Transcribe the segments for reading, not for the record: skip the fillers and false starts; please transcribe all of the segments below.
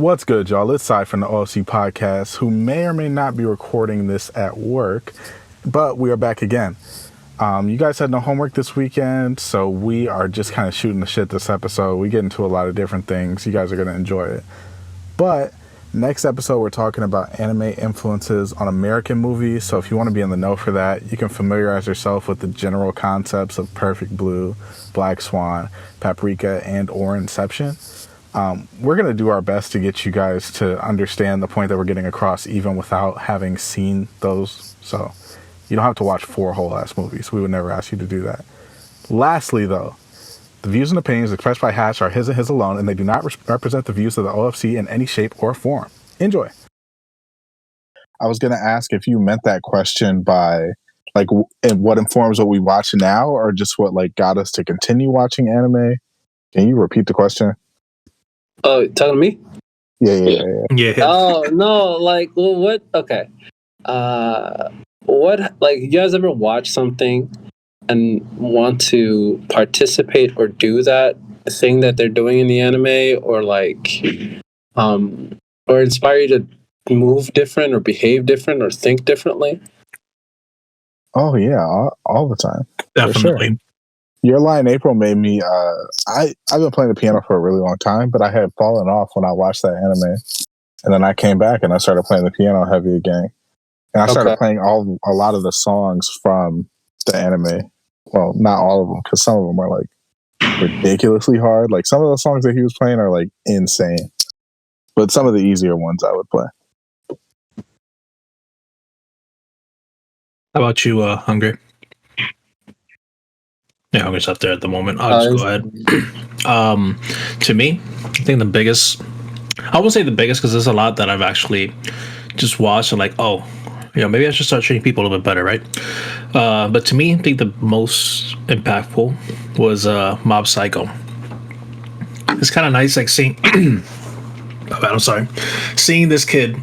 What's good, y'all? It's Cy from the OFC podcast, who may or may not be recording this at work, but we are back again. You guys had no homework this weekend, so we are just kind of shooting the shit this episode. We get into a lot of different things. You guys are going to enjoy it. But next episode, we're talking about anime influences on American movies. So if you want to be in the know for that, you can familiarize yourself with the general concepts of Perfect Blue, Black Swan, Paprika, and or Inception. We're going to do our best to get you guys to understand the point that we're getting across even without having seen those. So you don't have to watch 4 whole ass movies. We would never ask you to do that. Lastly, though, the views and opinions expressed by Haash are his and his alone, and they do not represent the views of the OFC in any shape or form. Enjoy. I was going to ask if you meant that question by, like, and what informs what we watch now, or just what, like, got us to continue watching anime? Can you repeat the question? Oh, talking to me? Yeah. Oh, no, like, well, what? Okay. What, like, you guys ever watch something and want to participate or do that thing that they're doing in the anime, or, like, or inspire you to move different or behave different or think differently? Oh, yeah, all the time. Definitely. Sure. Your Lie in April made me, I've been playing the piano for a really long time, but I had fallen off when I watched that anime. And then I came back and I started playing the piano heavy again. And I started playing a lot of the songs from the anime. Well, not all of them, because some of them are, like, ridiculously hard. Like, some of the songs that he was playing are, like, insane. But some of the easier ones I would play. How about you, Hungry? Yeah, Hungry's up there at the moment. I'll just go ahead. To me, I think the biggest, I won't say the biggest because there's a lot that I've actually just watched and like, oh, you know, maybe I should start treating people a little bit better, right? But to me, I think the most impactful was Mob Psycho. It's kind of nice, like seeing, seeing this kid,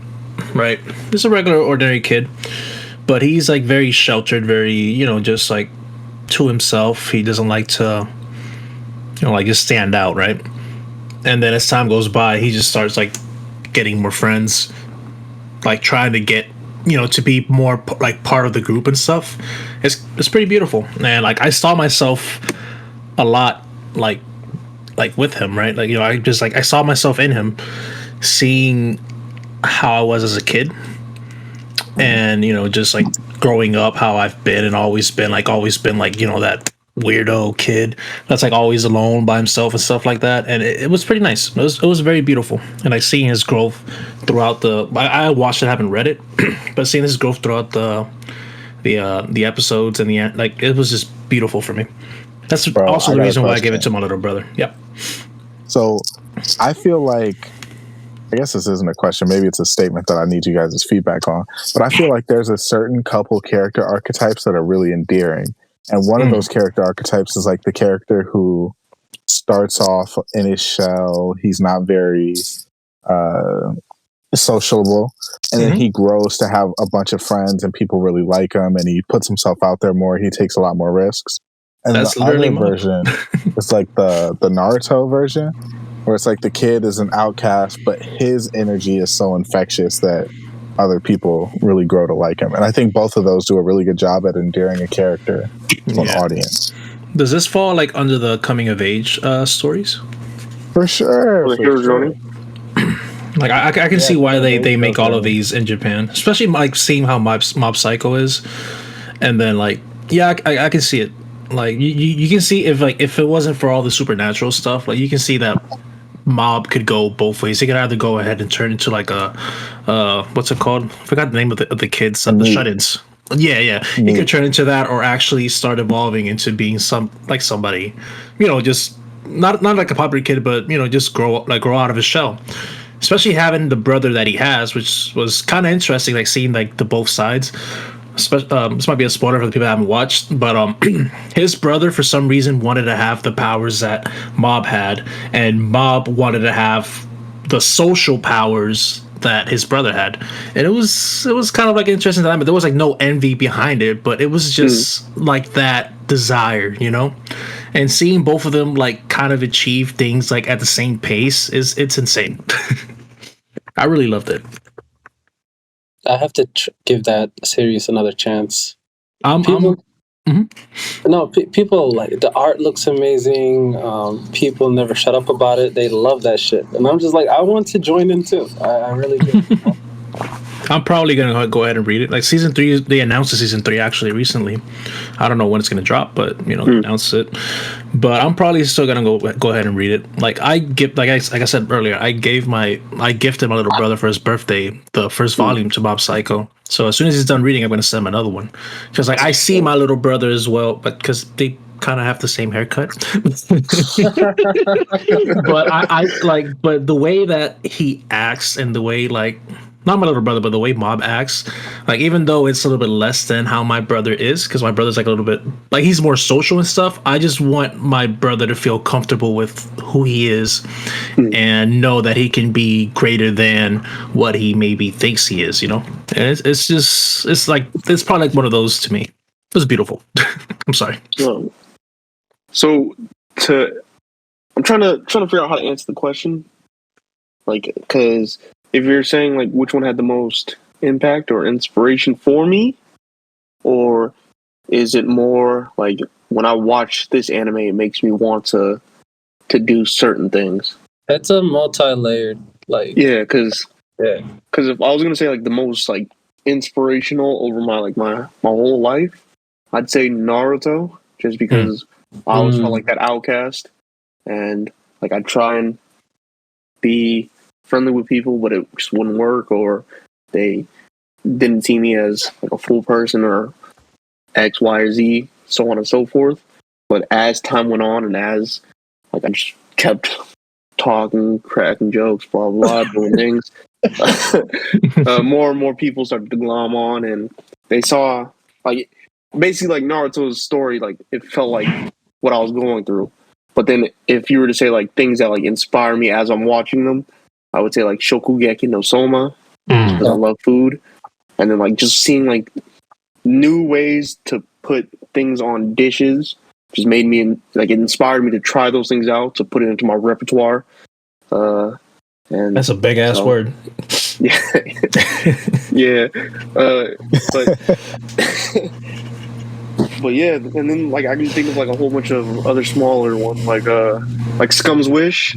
right? Just a regular, ordinary kid, but he's like very sheltered, very, you know, just like to himself. He doesn't like to, you know, like just stand out, right? And then as time goes by, he just starts like getting more friends, like trying to get, you know, to be more like part of the group and stuff. It's pretty beautiful. And like I saw myself a lot like with him, right? Like, you know, I saw myself in him, seeing how I was as a kid, and, you know, just like growing up, how I've been and always been like, you know, that weirdo kid that's like always alone by himself and stuff like that. And it was pretty nice. It was very beautiful. And like seeing his growth throughout I watched it, I haven't read it, but seeing his growth throughout the episodes and the, like, it was just beautiful for me. That's also the reason why I gave it to my little brother. Yep. So I feel like, I guess this isn't a question, maybe it's a statement that I need you guys' feedback on, but I feel like there's a certain couple character archetypes that are really endearing. And one of those character archetypes is like the character who starts off in his shell. He's not very sociable. And then he grows to have a bunch of friends and people really like him. And he puts himself out there more. He takes a lot more risks. And that's the other version is like the Naruto version, where it's like the kid is an outcast, but his energy is so infectious that other people really grow to like him. And I think both of those do a really good job at endearing a character to an audience. Does this fall like under the coming of age stories? For sure. Like I can see why they make all of these in Japan, especially like seeing how Mob Psycho is, and then like I can see it. Like you can see if it wasn't for all the supernatural stuff, like you can see that Mob could go both ways. He could either go ahead and turn into like a what's it called? I forgot the name of the kids, the shut-ins. Yeah. He could turn into that, or actually start evolving into being somebody, you know, just not like a popular kid, but, you know, just grow out of his shell. Especially having the brother that he has, which was kind of interesting, like seeing like the both sides. This might be a spoiler for the people that haven't watched, but his brother for some reason wanted to have the powers that Mob had, and Mob wanted to have the social powers that his brother had. And it was kind of like interesting time, but there was like no envy behind it, but it was just like that desire, you know? And seeing both of them like kind of achieve things like at the same pace it's insane. I really loved it. I have to give that series another chance. People like the art looks amazing. People never shut up about it. They love that shit, and I'm just like, I want to join in too. I really do. I'm probably gonna go ahead and read it. Like season 3, they announced the season 3 actually recently. I don't know when it's gonna drop, but they announced it. But I'm probably still gonna go ahead and read it. Like I said earlier, I gifted my little brother for his birthday the first volume to Mob Psycho. So as soon as he's done reading, I'm gonna send him another one. Because like I see my little brother as well, but because they kind of have the same haircut. But but the way that he acts and the way like. Not my little brother, but the way Mob acts, like even though it's a little bit less than how my brother is, because my brother's like a little bit like he's more social and stuff. I just want my brother to feel comfortable with who he is and know that he can be greater than what he maybe thinks he is. And it's probably like one of those to me. It was beautiful. I'm sorry. So I'm trying to figure out how to answer the question, like because. If you're saying like which one had the most impact or inspiration for me, or is it more like when I watch this anime, it makes me want to do certain things? It's a multi-layered, like because if I was gonna say like the most like inspirational over my whole life, I'd say Naruto, just because I always felt like that outcast, and like I'd try and be friendly with people, but it just wouldn't work, or they didn't see me as like a full person or X, Y, or Z, so on and so forth. But as time went on, and as like I just kept talking, cracking jokes, blah blah, doing things, more and more people started to glom on, and they saw like basically like Naruto's story. Like it felt like what I was going through. But then, if you were to say like things that like inspire me as I'm watching them, I would say like Shokugeki no Soma, because I love food, and then like just seeing like new ways to put things on dishes just made me like it inspired me to try those things out, to put it into my repertoire. And that's a big ass word. Yeah, yeah, but yeah, and then like I can think of like a whole bunch of other smaller ones, like Scum's Wish.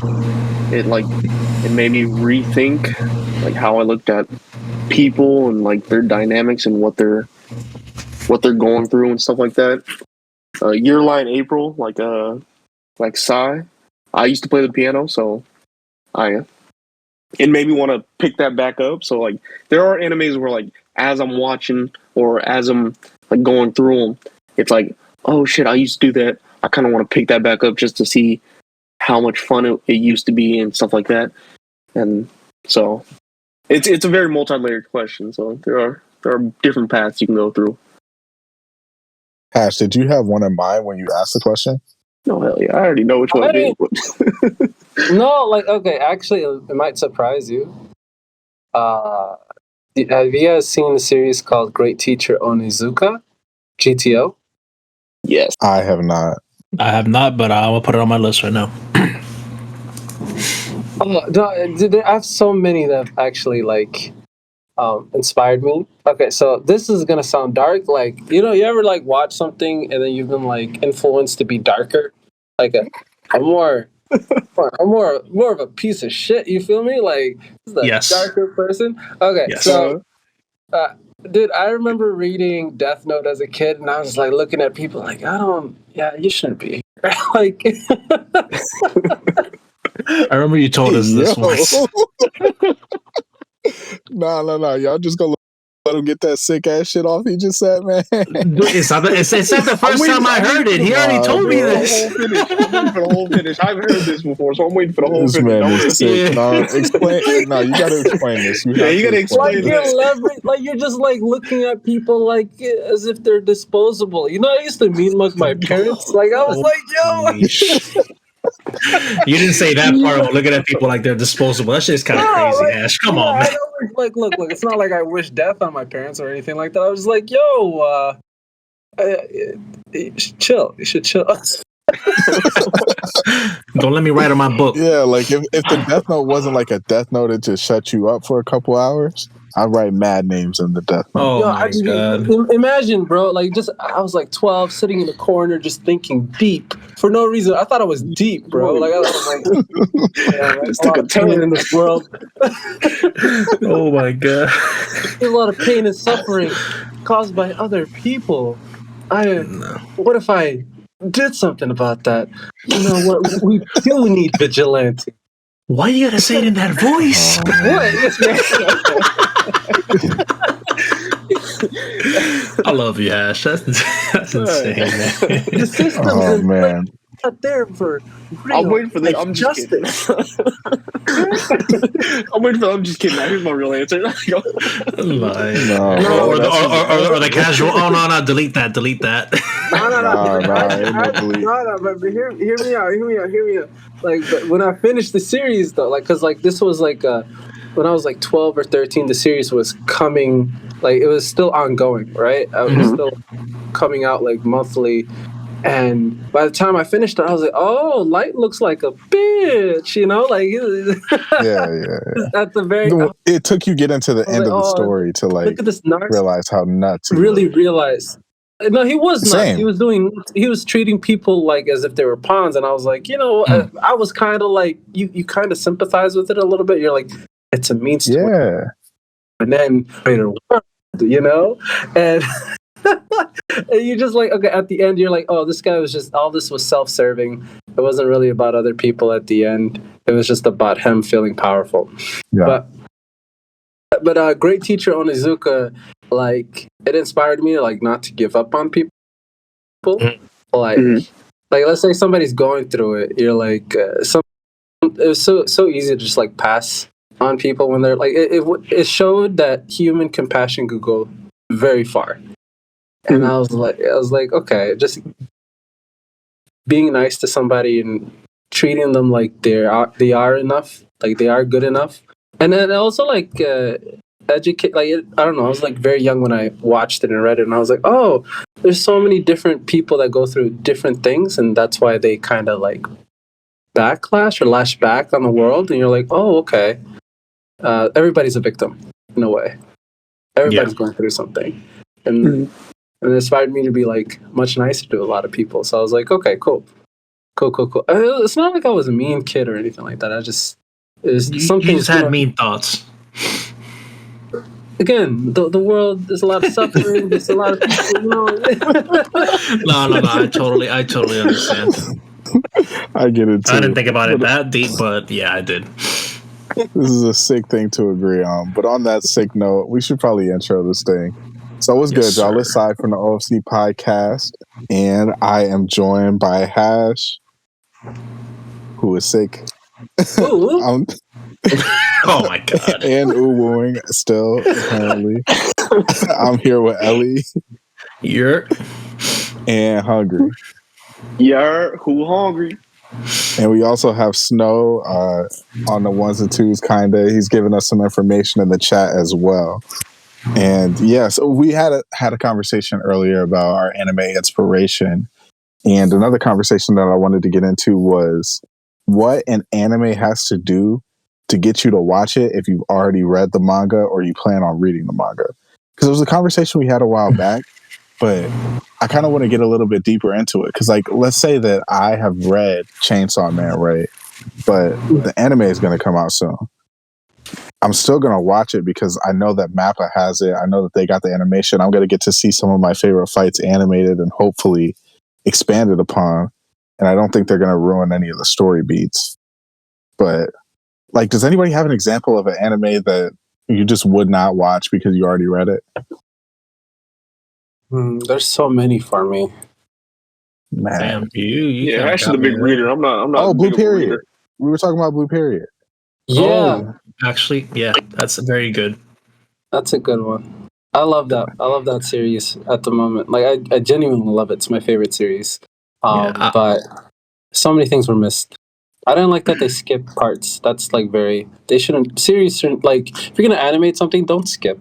It made me rethink like how I looked at people and like their dynamics and what they're going through and stuff like that. Your Line April, like Psy. I used to play the piano, so it made me want to pick that back up. So like there are animes where like as I'm watching or as I'm like going through them, it's like, oh shit, I used to do that. I kind of want to pick that back up just to see how much fun it used to be and stuff like that. And so it's a very multi-layered question. So there are different paths you can go through. Haash, did you have one in mind when you asked the question? No, hell yeah, I already know which one it is. No, like okay, actually, it might surprise you. Have you guys seen the series called Great Teacher Onizuka, GTO? Yes, I have not. I have not, but I will put it on my list right now. I have so many that have actually like inspired me. Okay, so this is gonna sound dark. Like you ever like watch something and then you've been like influenced to be darker, like I'm more of a piece of shit. You feel me? Like this is a darker person. Okay, so. Dude, I remember reading Death Note as a kid, and I was like looking at people like, you shouldn't be here. Like, I remember you told us this once. No. Y'all just gonna let him get that sick ass shit off he just said, man. It's not the first time I heard it. He already told me this. I'm waiting for the whole finish. I've heard this before, so I'm waiting for the whole This finish. man is sick. No, explain. No, you gotta explain this. You gotta explain this. Like you're just like looking at people like as if they're disposable. I used to meet with my parents. Like I was like, yo. You didn't say that part about looking at people like they're disposable. That shit's kind of crazy, Haash. Come on, man. Like, look, it's not like I wish death on my parents or anything like that. I was like, yo, chill. You should chill. Don't let me write on my book. Yeah, like if the Death Note wasn't like a Death Note that just shut you up for a couple hours, I'd write mad names in the Death Note. Oh Yo, my god! Imagine, bro. Like, I was like 12, sitting in the corner, just thinking deep for no reason. I thought I was deep, bro. Like, I was like, yeah, Just a took lot a of pain turn. in this world. Oh my god! There's a lot of pain and suffering caused by other people. What if I did something about that? You know what? We do need vigilante. Why you gotta say it in that voice? I love you, Haash. That's insane, man. The system's Oh man, not there for real. I'm waiting for this. Like I'm just kidding. justice. I'm waiting for. I'm just kidding. Here's my real answer. Like, no, or the casual. Oh no, delete that. No. But hear me out. Like, but when I finished the series, though, like, cause like this was like when I was like 12 or 13, the series was coming. Like, it was still ongoing, right? It was still coming out like monthly. And by the time I finished it, I was like, "Oh, Light looks like a bitch," you know, like yeah. at the very. It took you get into the end of the oh, story to like look at this narc. realize how nuts. He Really was. realize. No, he was not. Same. He was treating people like as if they were pawns, and I was like, you know, I was kind of like, you kind of sympathize with it a little bit. You're like, it's a means to it. Yeah. And then later, you know, and. And you just like, okay, at the end you're like, oh, this guy was just, all this was self-serving. It wasn't really about other people at the end. It was just about him feeling powerful. Yeah. But great teacher Onizuka, like, it inspired me to like not to give up on people. Like let's say somebody's going through it, you're like it was so easy to just like pass on people when they're like, it showed that human compassion could go very far. And I was like, okay, just being nice to somebody and treating them like they are enough, like they are good enough. And then also like educate, like, I don't know, I was like very young when I watched it and read it, and I was like, oh, there's so many different people that go through different things, and that's why they kind of like backlash or lash back on the world. And you're like, oh, okay, everybody's a victim in a way. Everybody's going through something. And and it inspired me to be like much nicer to a lot of people. So I was like, okay, cool. It's not like I was a mean kid or anything like that. Something. You just had mean thoughts. Again, the world, there's a lot of suffering. There's a lot of people. You know. No. I totally understand. I get it too. I didn't think about it that deep, but yeah, I did. This is a sick thing to agree on. But on that sick note, we should probably intro this thing. So what's good, y'all? Let's side from the OFC podcast, and I am joined by Haash, who is sick. Oh my god! And Uwooing still apparently. I'm here with Ellie. And Hungry. Who hungry? And we also have Snow on the ones and twos, kinda. He's giving us some information in the chat as well. And so we had a conversation earlier about our anime inspiration, and another conversation that I wanted to get into was what an anime has to do to get you to watch it if you've already read the manga or you plan on reading the manga. Because it was a conversation we had a while back, but I kind of want to get a little bit deeper into it. Because, like, let's say that I have read Chainsaw Man, right? But the anime is going to come out soon. I'm still going to watch it because I know that MAPPA has it. I know that they got the animation. I'm going to get to see some of my favorite fights animated and hopefully expanded upon. And I don't think they're going to ruin any of the story beats. But, like, does anybody have an example of an anime that you just would not watch because you already read it? There's so many for me. Man. Damn, you actually the big reader. I'm not. Oh, Blue Period. We were talking about Blue Period. Yeah. Oh, actually, yeah, that's very good. That's a good one. I love that. I love that series at the moment. Like, I genuinely love it. It's my favorite series. But so many things were missed. I didn't like that they skipped parts. That's like series shouldn't, like, if you're going to animate something, don't skip.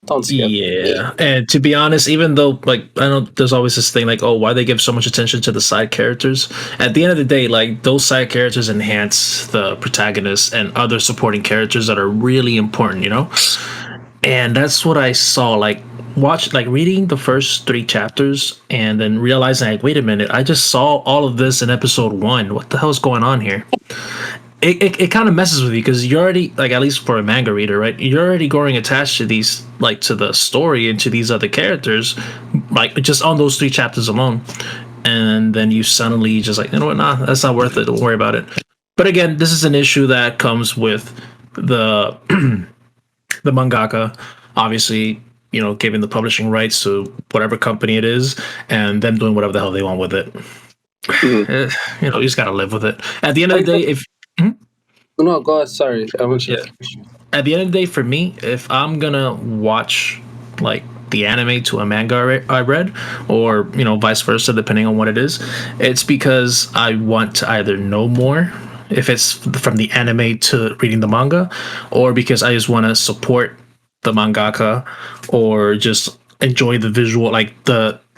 Don't skip. Yeah, and to be honest, even though like I know there's always this thing like, oh, why they give so much attention to the side characters? At the end of the day, like those side characters enhance the protagonist and other supporting characters that are really important, you know. And that's what I saw. Like reading the first 3 chapters and then realizing like, wait a minute, I just saw all of this in episode 1. What the hell is going on here? It kind of messes with you because you're already like, at least for a manga reader, right? You're already growing attached to these, like to the story and to these other characters, like just on those 3 chapters alone. And then you suddenly just like, you know what? Nah, that's not worth it. Don't worry about it. But again, this is an issue that comes with the the mangaka, obviously, you know, giving the publishing rights to whatever company it is, and them doing whatever the hell they want with it. You know, you just gotta live with it. At the end of the day, if No, go ahead. Sorry, I want you. at the end of the day, for me, if I'm gonna watch like the anime to a manga I read, or you know, vice versa, depending on what it is, it's because I want to either know more, if it's from the anime to reading the manga, or because I just want to support the mangaka, or just enjoy the visual, like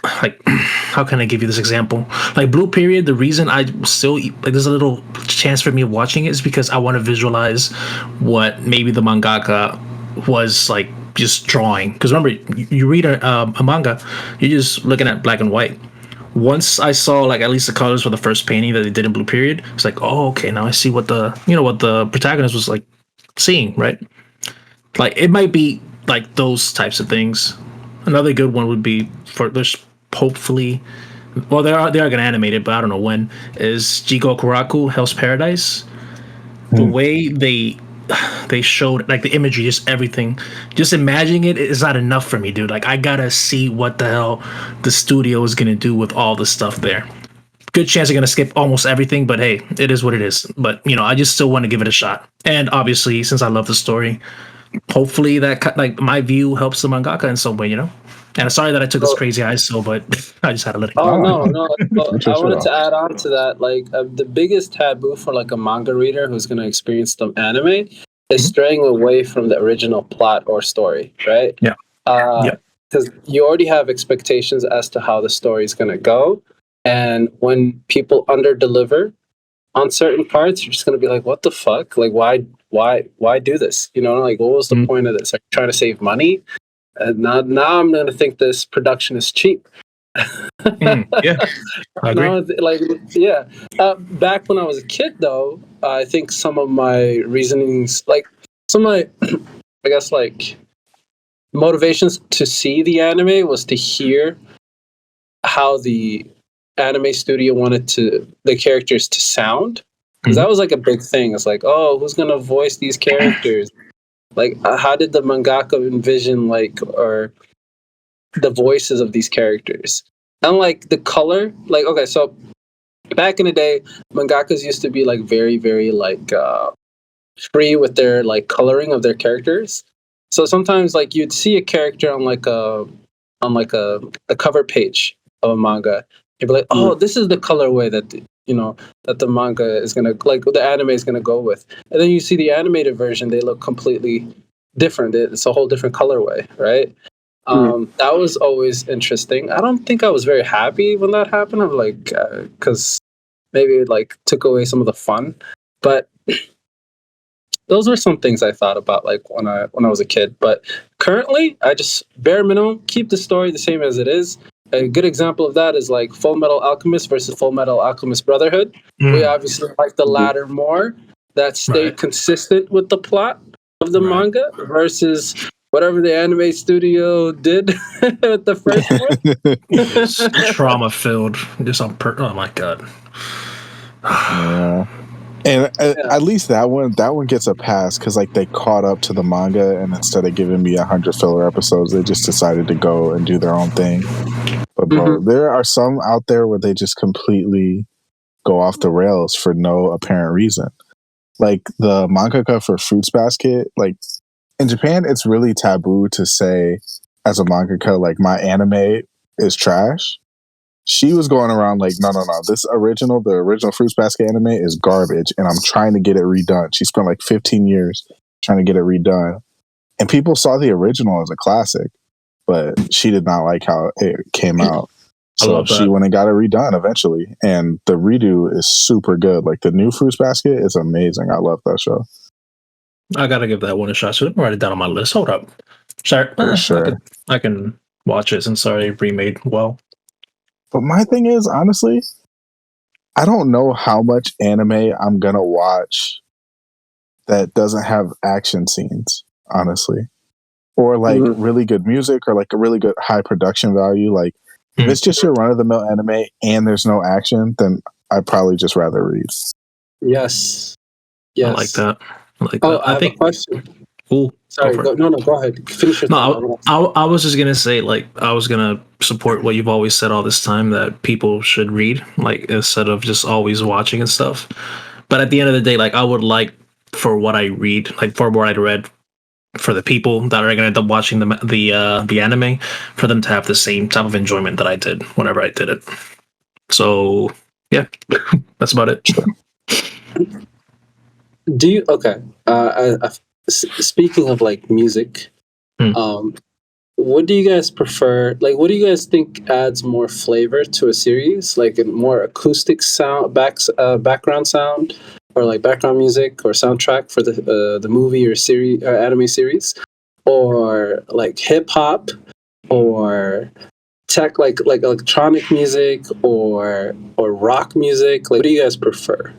how can I give you this example? Like Blue Period, the reason I still like there's a little chance for me watching it is because I want to visualize what maybe the mangaka was like just drawing. Because remember, you read a manga, you're just looking at black and white. Once I saw like at least the colors for the first painting that they did in Blue Period, it's like, oh, okay, now I see what the protagonist was like seeing, right? Like it might be like those types of things. Another good one would be for there's hopefully, well, they are gonna animate it, but I don't know when. Is Jigo Kuraku Hell's Paradise? The way they showed like the imagery, just everything, just imagining it is not enough for me, dude. Like I gotta see what the hell the studio is gonna do with all the stuff there. Good chance they're gonna skip almost everything, but hey, it is what it is. But you know, I just still want to give it a shot. And obviously, since I love the story, hopefully that like my view helps the mangaka in some way, you know. And I'm sorry that I took this crazy ISO, but I just had to let it go. Oh no! I wanted to add on to that. Like the biggest taboo for like a manga reader who's going to experience the anime is straying away from the original plot or story, right? Yeah. Because you already have expectations as to how the story is going to go, and when people under-deliver on certain parts, you're just going to be like, "What the fuck? Like, why do this? You know, like, what was the point of this? Like, trying to save money." And now I'm going to think this production is cheap. Yeah, I agree. Back when I was a kid, though, I think some of my reasonings, like some of my, I guess, like motivations to see the anime was to hear how the anime studio wanted the characters to sound. Because that was like a big thing. It's like, oh, who's going to voice these characters? Like, how did the mangaka envision, like, or the voices of these characters? And, like, the color, like, okay, so back in the day, mangakas used to be, like, very, very, like, free with their, like, coloring of their characters. So sometimes, like, you'd see a character on, like, a cover page of a manga. You'd be like, oh, this is the colorway that that the manga is gonna, like, the anime is gonna go with. And then you see the animated version; they look completely different. It's a whole different colorway, right? That was always interesting. I don't think I was very happy when that happened. I'm like, because maybe it like took away some of the fun. But those were some things I thought about, like when I was a kid. But currently, I just bare minimum keep the story the same as it is. A good example of that is like Full Metal Alchemist versus Full Metal Alchemist Brotherhood. We obviously like the latter more. That stayed consistent with the plot of the manga versus whatever the anime studio did with the first one. Trauma filled, just on oh my god. Yeah. And at least that one gets a pass because like they caught up to the manga, and instead of giving me 100 filler episodes, they just decided to go and do their own thing. But bro, there are some out there where they just completely go off the rails for no apparent reason. Like the mangaka for Fruits Basket, like in Japan, it's really taboo to say as a mangaka, like my anime is trash. She was going around like, no. The original Fruits Basket anime is garbage, and I'm trying to get it redone. She spent like 15 years trying to get it redone. and people saw the original as a classic, but she did not like how it came out. So she went and got it redone eventually, and the redo is super good. Like the new Fruits Basket is amazing. I love that show. I gotta give that one a shot. So let me write it down on my list. Hold up. Sorry, For sure. I can watch it since I remade well. But my thing is, honestly, I don't know how much anime I'm gonna watch that doesn't have action scenes, honestly, or like really good music, or like a really good high production value. Like if it's just your run of the mill anime and there's no action, then I'd probably just rather read. Yes. I like that. I have a question. Ooh, sorry. Go ahead. Finish your thought. I was just gonna say, like, I was gonna support what you've always said all this time, that people should read, like, instead of just always watching and stuff. But at the end of the day, like, I would like for what I read, like for what I read, for the people that are gonna end up watching the anime, for them to have the same type of enjoyment that I did whenever I did it. So yeah, that's about it. Do you speaking of like music, what do you guys prefer? Like, what do you guys think adds more flavor to a series? Like a more acoustic sound, background sound, or like background music or soundtrack for the movie or series or anime series, or like hip hop, or tech, like electronic music, or rock music? Like, what do you guys prefer?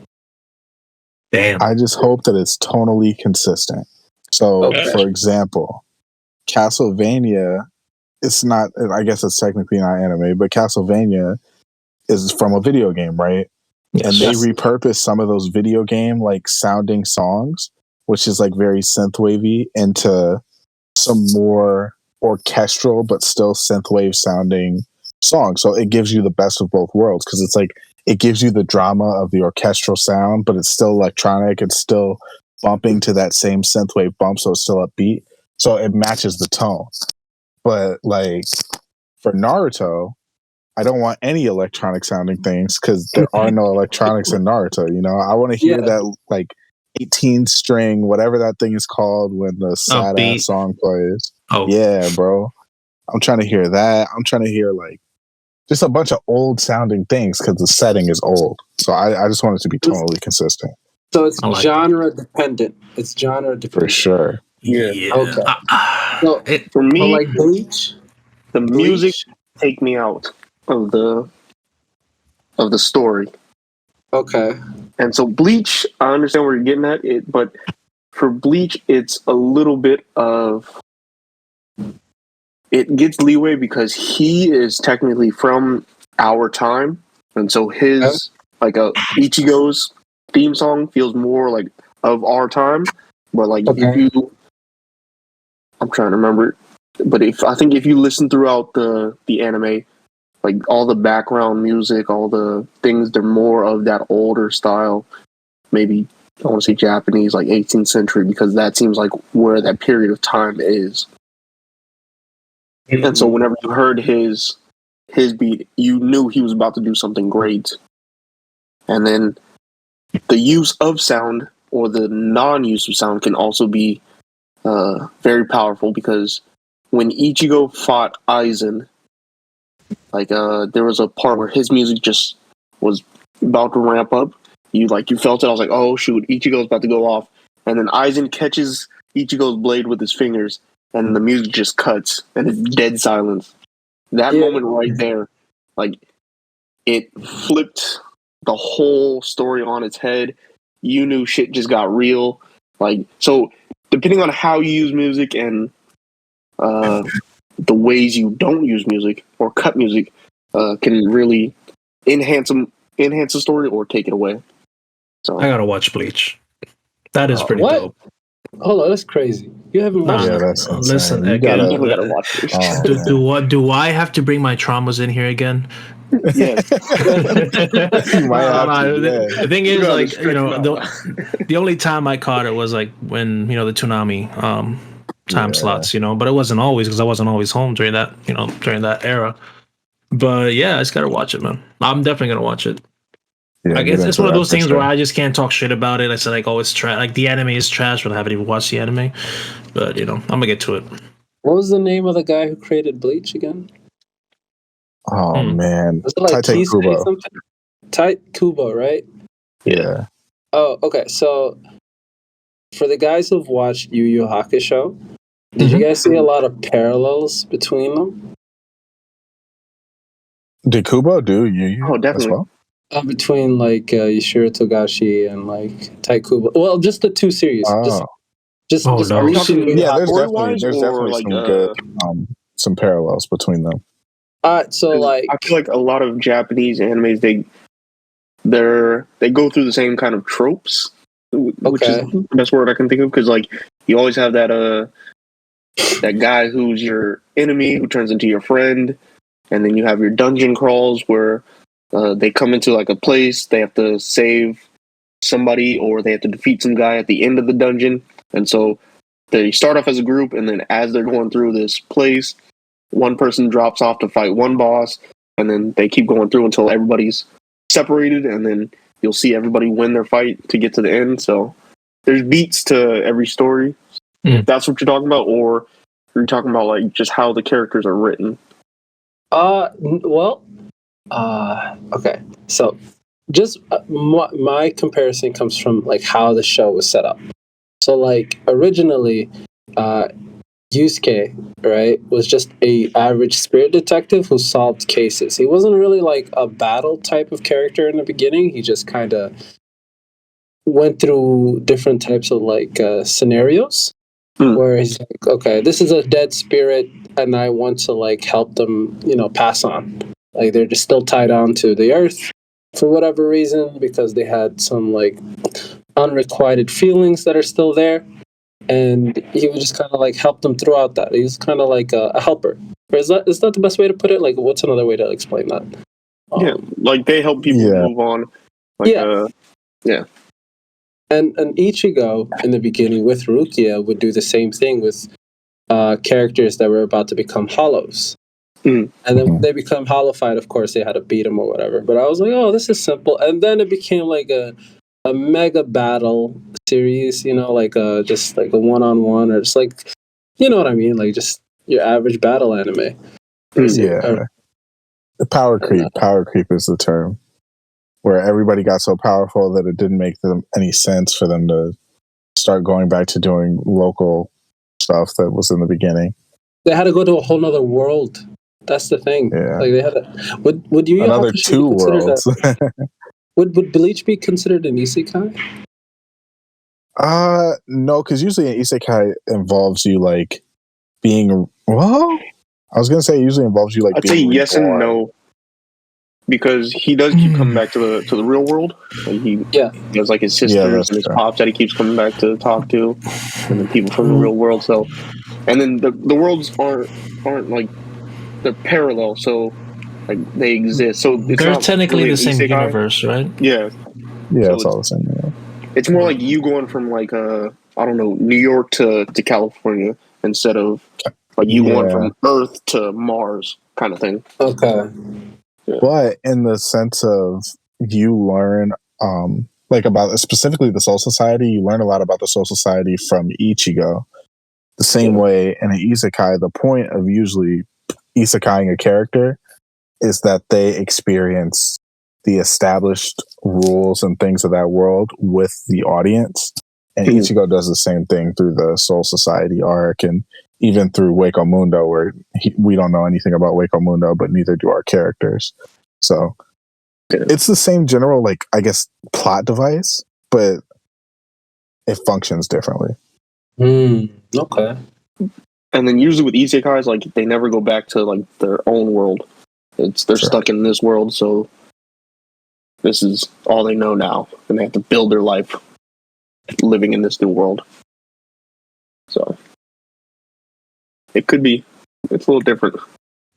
Damn. I just hope that it's tonally consistent. So, for example, Castlevania, it's not, I guess it's technically not anime, but Castlevania is from a video game, right? Yes. And they repurpose some of those video game like sounding songs, which is like very synthwavy, into some more orchestral but still synthwave sounding songs. So it gives you the best of both worlds, because it's like it gives you the drama of the orchestral sound, but it's still electronic. It's still bumping to that same synthwave bump, so it's still upbeat. So it matches the tone. But like for Naruto, I don't want any electronic sounding things, because there are no electronics in Naruto. You know, I want to hear that like 18 string, whatever that thing is called, when the sad ass song plays. Oh yeah, bro. I'm trying to hear that. I'm trying to hear like just a bunch of old sounding things, because the setting is old. So I just want it to be totally consistent. So it's genre dependent. It's genre dependent. For sure. Yeah. Okay. So for me, like Bleach, the music take me out of the story. Okay. And so Bleach, I understand where you're getting at it, but for Bleach, it's a little bit of, it gets leeway because he is technically from our time, and so his like Ichigo's theme song feels more like of our time. But like if you, I'm trying to remember, but I think if you listen throughout the anime, like all the background music, all the things, they're more of that older style. Maybe I want to say Japanese, like 18th century, because that seems like where that period of time is. And so whenever you heard his beat, you knew he was about to do something great. And then the use of sound, or the non-use of sound, can also be very powerful, because when Ichigo fought Aizen, like there was a part where his music just was about to ramp up. You felt it. I was like, oh shoot, Ichigo's about to go off. And then Aizen catches Ichigo's blade with his fingers, and the music just cuts, and it's dead silence. That moment right there, like, it flipped the whole story on its head. You knew shit just got real. Like, so depending on how you use music and the ways you don't use music or cut music, can really enhance the story or take it away. So I gotta watch Bleach. That is pretty dope. Hold on, that's crazy. You haven't watched that? That's insane. Listen, you again, gotta watch it. Do I have to bring my traumas in here again? Yes. The thing is, like, you know, the only time I caught it was like when, you know, the Toonami time slots, you know, but it wasn't always, because I wasn't always home during that, you know, during that era. But yeah, I just gotta watch it, man. I'm definitely gonna watch it. Yeah, I guess get it's into one of that those for things sure. where I just can't talk shit about it. I said like, oh, it's trash. Like the anime is trash, but I haven't even watched the anime. But I'm gonna get to it. What was the name of the guy who created Bleach again? Oh man, Was it like Tite Kisei Kubo. something? Tite Kubo, right? Yeah. Oh, okay. So for the guys who've watched Yu Yu Hakusho, did you guys see a lot of parallels between them? Did Kubo do you? Oh, as definitely. well? Between like Yashiro Togashi and like Tite Kubo. Well, just the two series. Oh, Just Oh, no. Are we Bleach and talking Yu Yu yeah. There's Hakusho. definitely like some good some parallels between them. So like I feel like a lot of Japanese animes they go through the same kind of tropes, which is Okay. the best word I can think of, because like you always have that guy who's your enemy who turns into your friend, and then you have your dungeon crawls where they come into like a place, they have to save somebody or they have to defeat some guy at the end of the dungeon, and so they start off as a group, and then as they're going through this place, one person drops off to fight one boss, and then they keep going through until everybody's separated, and then you'll see everybody win their fight to get to the end. So there's beats to every story. If that's what you're talking about, or you're talking about like just how the characters are written. Okay. So just my comparison comes from like how the show was set up. So like originally, Yusuke, right, was just a average spirit detective who solved cases. He wasn't really like a battle type of character in the beginning. He just kind of went through different types of like scenarios where he's like, okay, this is a dead spirit, and I want to like help them, pass on. Like they're just still tied on to the earth for whatever reason because they had some like unrequited feelings that are still there. And he would just kind of like help them throughout that. He was kind of like a helper. Or is that the best way to put it? Like, what's another way to explain that? Like they help people move on. Like, yeah. And Ichigo in the beginning with Rukia would do the same thing with characters that were about to become hollows. And then they become hollowified, of course, they had to beat them or whatever. But I was like, oh, this is simple. And then it became like a mega battle series, like just like a one-on-one or just like, you know what I mean? Like just your average battle anime. Yeah. The power creep. Power creep is the term. Where everybody got so powerful that it didn't make them any sense for them to start going back to doing local stuff that was in the beginning. They had to go to a whole nother world. That's the thing. Yeah. Like they had to, would you another two worlds? Would Bleach be considered an isekai? No, because usually an isekai involves you like being I was gonna say it usually involves you like I'd being say yes reborn. and no. Because he does keep coming back to the real world. Like he has like his sisters and his pops that he keeps coming back to talk to, and then people from the real world. So, and then the worlds aren't like they're parallel. So like they exist. So it's they're not technically really the same isekai. Universe, right? Yeah. Yeah, so it's all the same. Yeah. It's more like you going from like I don't know, New York to California instead of like you going from Earth to Mars kind of thing. Okay. Yeah. But in the sense of you learn like about specifically the Soul Society, you learn a lot about the Soul Society from Ichigo. The same way in an isekai, the point of usually isekaiing a character is that they experience the established rules and things of that world with the audience. And Ichigo does the same thing through the Soul Society arc and even through Hueco Mundo, where we don't know anything about Hueco Mundo, but neither do our characters. So it's the same general, like, I guess, plot device, but it functions differently. Okay. And then usually with isekais, like they never go back to like their own world. They're stuck in this world, so this is all they know now, and they have to build their life living in this new world. So it could be. It's a little different.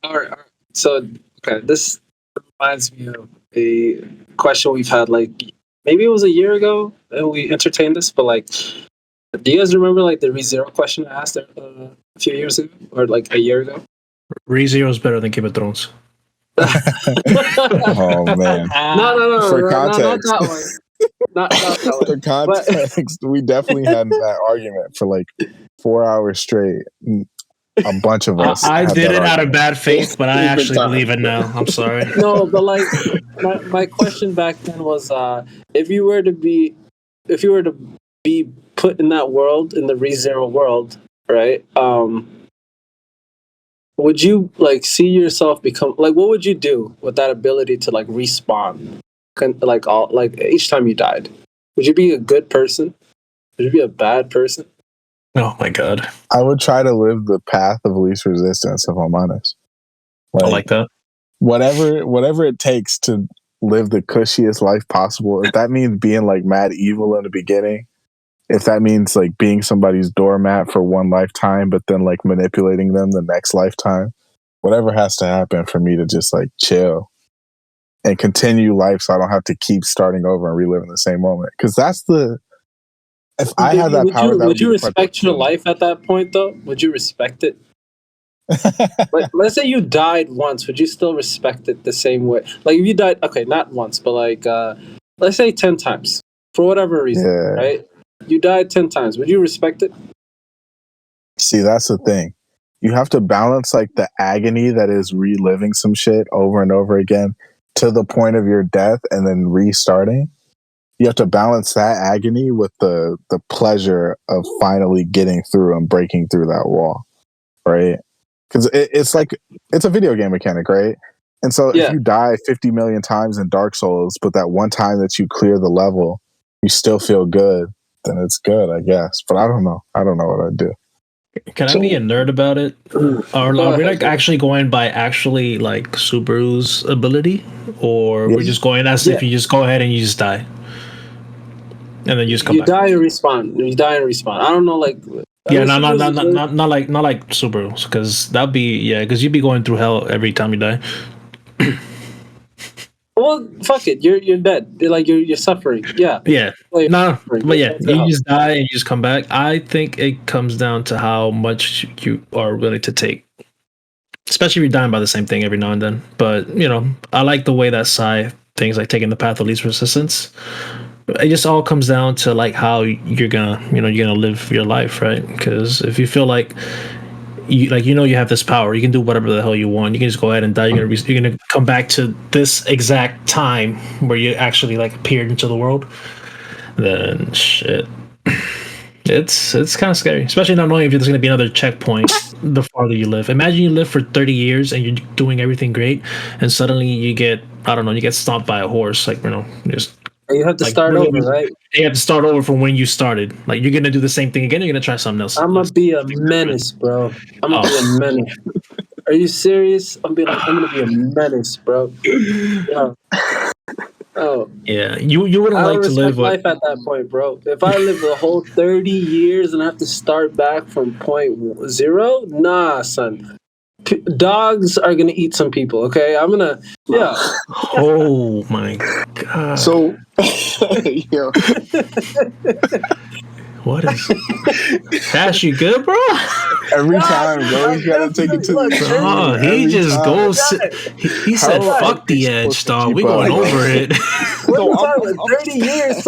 All right. So, okay, this reminds me of a question we've had, like, maybe it was a year ago and we entertained this, but, like, do you guys remember, like, the ReZero question I asked a few years ago or, like, a year ago? ReZero is better than Game of Thrones. Oh man! No, For not context, that one. Not that one. for context, we definitely had that argument for like 4 hours straight. A bunch of us. I had did that it out of argument. bad faith, but I actually believe it now. I'm sorry. No, but like my question back then was, if you were to be put in that world, in the ReZero world, right? Would you like see yourself become like, what would you do with that ability to like respawn, like each time you died? Would you be a good person? Would you be a bad person? Oh my god! I would try to live the path of least resistance, if I'm honest. I like that. Whatever it takes to live the cushiest life possible. If that means being like mad evil in the beginning, if that means like being somebody's doormat for one lifetime, but then like manipulating them the next lifetime, whatever has to happen for me to just like chill and continue life, so I don't have to keep starting over and reliving the same moment. Because that's if I had that power, would you respect your life at that point though? Would you respect it? Like, let's say you died once, would you still respect it the same way? Like if you died, okay, not once, but like let's say 10 times for whatever reason, right? You died 10 times. Would you respect it? See, that's the thing. You have to balance like the agony that is reliving some shit over and over again to the point of your death and then restarting. You have to balance that agony with the pleasure of finally getting through and breaking through that wall, right? Because it's like, it's a video game mechanic, right? And so if you die 50 million times in Dark Souls, but that one time that you clear the level, you still feel good, then it's good, I guess. But I don't know. I don't know what I'd do. Can I be a nerd about it? Or are we like actually going by actually like Subaru's ability? Or we're just going as if you just go ahead and you just die? And then you just come back. You die and respawn. I don't know, like... Yeah, not like Subaru, because that'd be because you'd be going through hell every time you die. Well, fuck it, you're dead. Like you're suffering. Yeah. Yeah. Like, but yeah, you just die and you just come back. I think it comes down to how much you are willing to take, especially if you're dying by the same thing every now and then. But I like the way that Psy things like taking the path of least resistance. It just all comes down to like how you're gonna live your life, right? Because if you feel like you have this power, you can do whatever the hell you want. You can just go ahead and die. You're gonna come back to this exact time where you actually like appeared into the world. Then shit, it's kind of scary, especially not knowing if there's gonna be another checkpoint the farther you live. Imagine you live for 30 years and you're doing everything great, and suddenly you get stomped by a horse. Like just. You have to start over, right? You have to start over from when you started. Like you're gonna do the same thing again. You're gonna try something else. I'm gonna be a menace, bro. I'm gonna be a menace. Are you serious? I'm gonna be a menace, bro. Yeah. Oh yeah. You wouldn't like to live life at that point, bro. If I live the whole 30 years and I have to start back from point 0, nah, son. Dogs are gonna eat some people. Okay, I'm gonna. Yeah. Oh my god. So, yo, what is? Haash, you good, bro? Every time, bro, you gotta take it to the extreme. He just goes. He said, "Fuck the edge, dog. We going over it." What are you talking about? 30 years,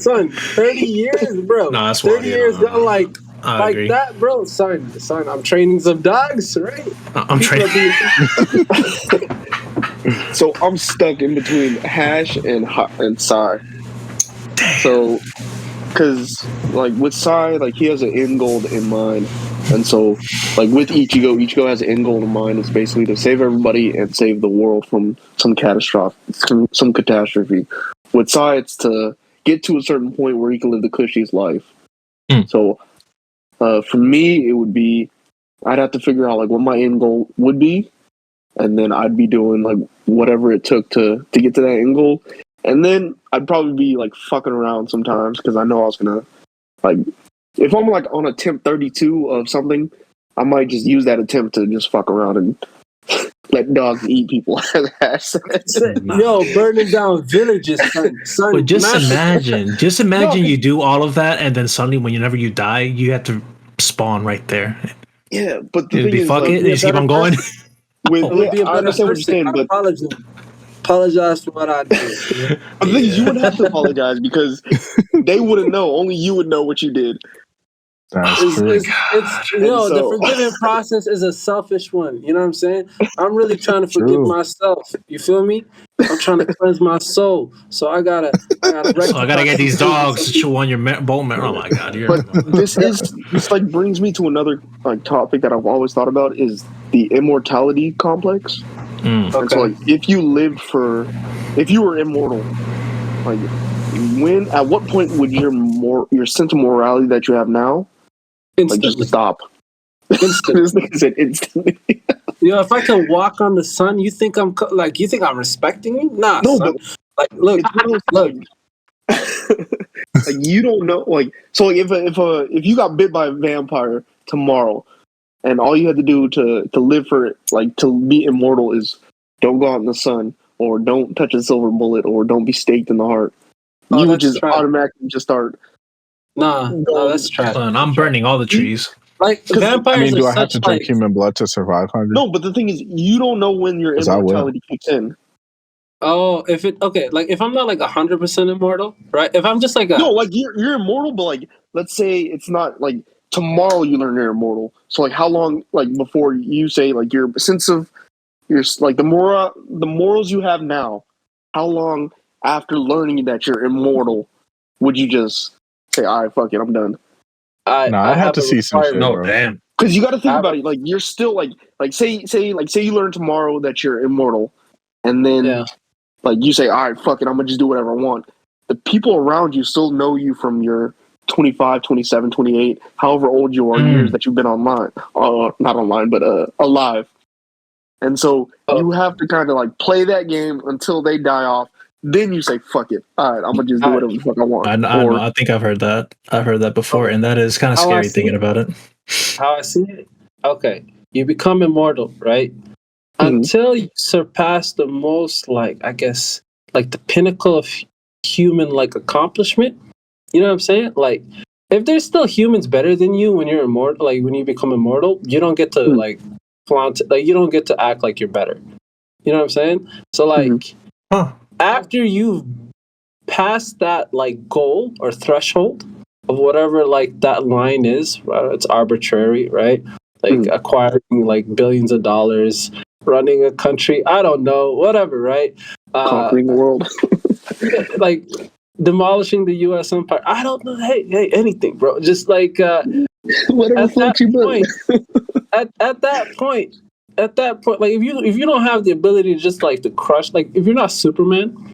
son. 30 years, bro. No, that's 30 years, go like agree. that, bro. Son. I'm training some dogs, right? I'm training. So I'm stuck in between Haash and Psy. So, because like with Psy, like he has an end goal in mind, and so like with Ichigo has an end goal in mind. It's basically to save everybody and save the world from some catastrophe. With Psy, it's to get to a certain point where he can live the cushiest life. So, for me, it would be I'd have to figure out like what my end goal would be. And then I'd be doing like whatever it took to get to that end goal. And then I'd probably be like fucking around sometimes because I know I was gonna like if I'm like on attempt 32 of something, I might just use that attempt to just fuck around and let dogs eat people. Yo, burning down villages, son. But just imagine you do all of that, and then suddenly, whenever you die, you have to spawn right there. Yeah, but the It'd thing be is, fuck like, it. You just keep on going. with I'm gonna be a I better understand what you're person. saying, but Apologize for what I did. You know? the thing is, you wouldn't have to apologize because they wouldn't know. Only you would know what you did. That's true. It's And the so- forgiving process is a selfish one. You know what I'm saying? I'm really trying to forgive True. myself. You feel me? I'm trying to cleanse my soul. So I gotta So I gotta get these dogs to chew on your bone marrow. Oh my god, But this like brings me to another like topic that I've always thought about is the immortality complex. And so Okay. like if you were immortal, like at what point would your sense of morality that you have now like Instantly. just stop? Instantly. This nigga said instantly. Yo, if I can walk on the sun, you think I'm respecting you? Nah, No, son. but Like, look, it's one of those things, like you don't know, like so like if you got bit by a vampire tomorrow and all you had to do to live for it, like to be immortal is don't go out in the sun or don't touch a silver bullet or don't be staked in the heart, Oh, you would that's just trash. automatically just start nah, that's trash. Son, I'm burning all the trees. Like vampires do are I have such to drink like human blood to survive Hungry? no, but the thing is you don't know when your 'Cause I will. immortality kicks in. like if I'm not like 100% immortal, right? If I'm just like No, like you're immortal, but like let's say it's not like tomorrow you learn you're immortal. So like how long like before you say like your sense of your like the morals you have now, how long after learning that you're immortal would you just say, all right, fuck it, I'm done? I have to see some shit, No, bro. damn. Because you got to think about it. Like you're still like say you learn tomorrow that you're immortal, and then yeah. like you say, all right, fuck it, I'm gonna just do whatever I want. The people around you still know you from your 25, 27, 28, however old you are, years that you've been online. Not online, but alive. And so you have to kind of like play that game until they die off. Then you say, fuck it. All right, I'm going to just do whatever the fuck I want. I know. I think I've heard that. I've heard that before, and that is kind of How I scary see thinking it. about it. How I see it? Okay. You become immortal, right? Mhm. Until you surpass the most, like, I guess, like the pinnacle of human, like, accomplishment. You know what I'm saying? Like, if there's still humans better than you when you're immortal, like, when you become immortal, you don't get to, like, flaunt, like, you don't get to act like you're better. You know what I'm saying? So, like, after you've passed that, like, goal or threshold of whatever, like, that line is, right? It's arbitrary, right? Like, acquiring, like, billions of dollars, running a country, I don't know, whatever, right? Conquering the world. Like, demolishing the U.S. empire. I don't know. Hey, anything, bro. Just like Whatever at that floats your boat. point, at that point, like if you don't have the ability to just like to crush, like if you're not Superman,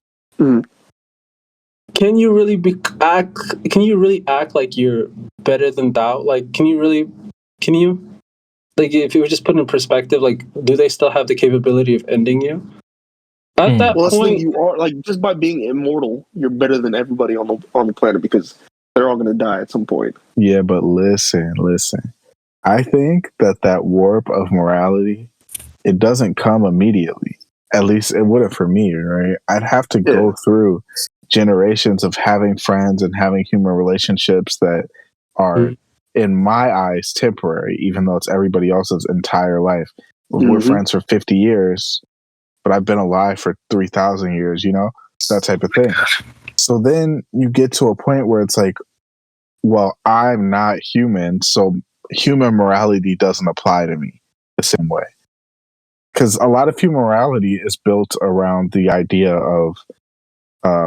can you really act? Can you really act like you're better than thou? Like, can you? Like, if you were just put in perspective, like, do they still have the capability of ending you? At that Well, that's the thing, point, you are like just by being immortal, you're better than everybody on the planet because they're all going to die at some point. Yeah, but listen. I think that warp of morality, it doesn't come immediately. At least it wouldn't for me, right? I'd have to go through generations of having friends and having human relationships that are, in my eyes, temporary, even though it's everybody else's entire life. We're friends for 50 years, but I've been alive for 3,000 years, you know, that type of thing. So then you get to a point where it's like, well, I'm not human, so human morality doesn't apply to me the same way. Because a lot of human morality is built around the idea of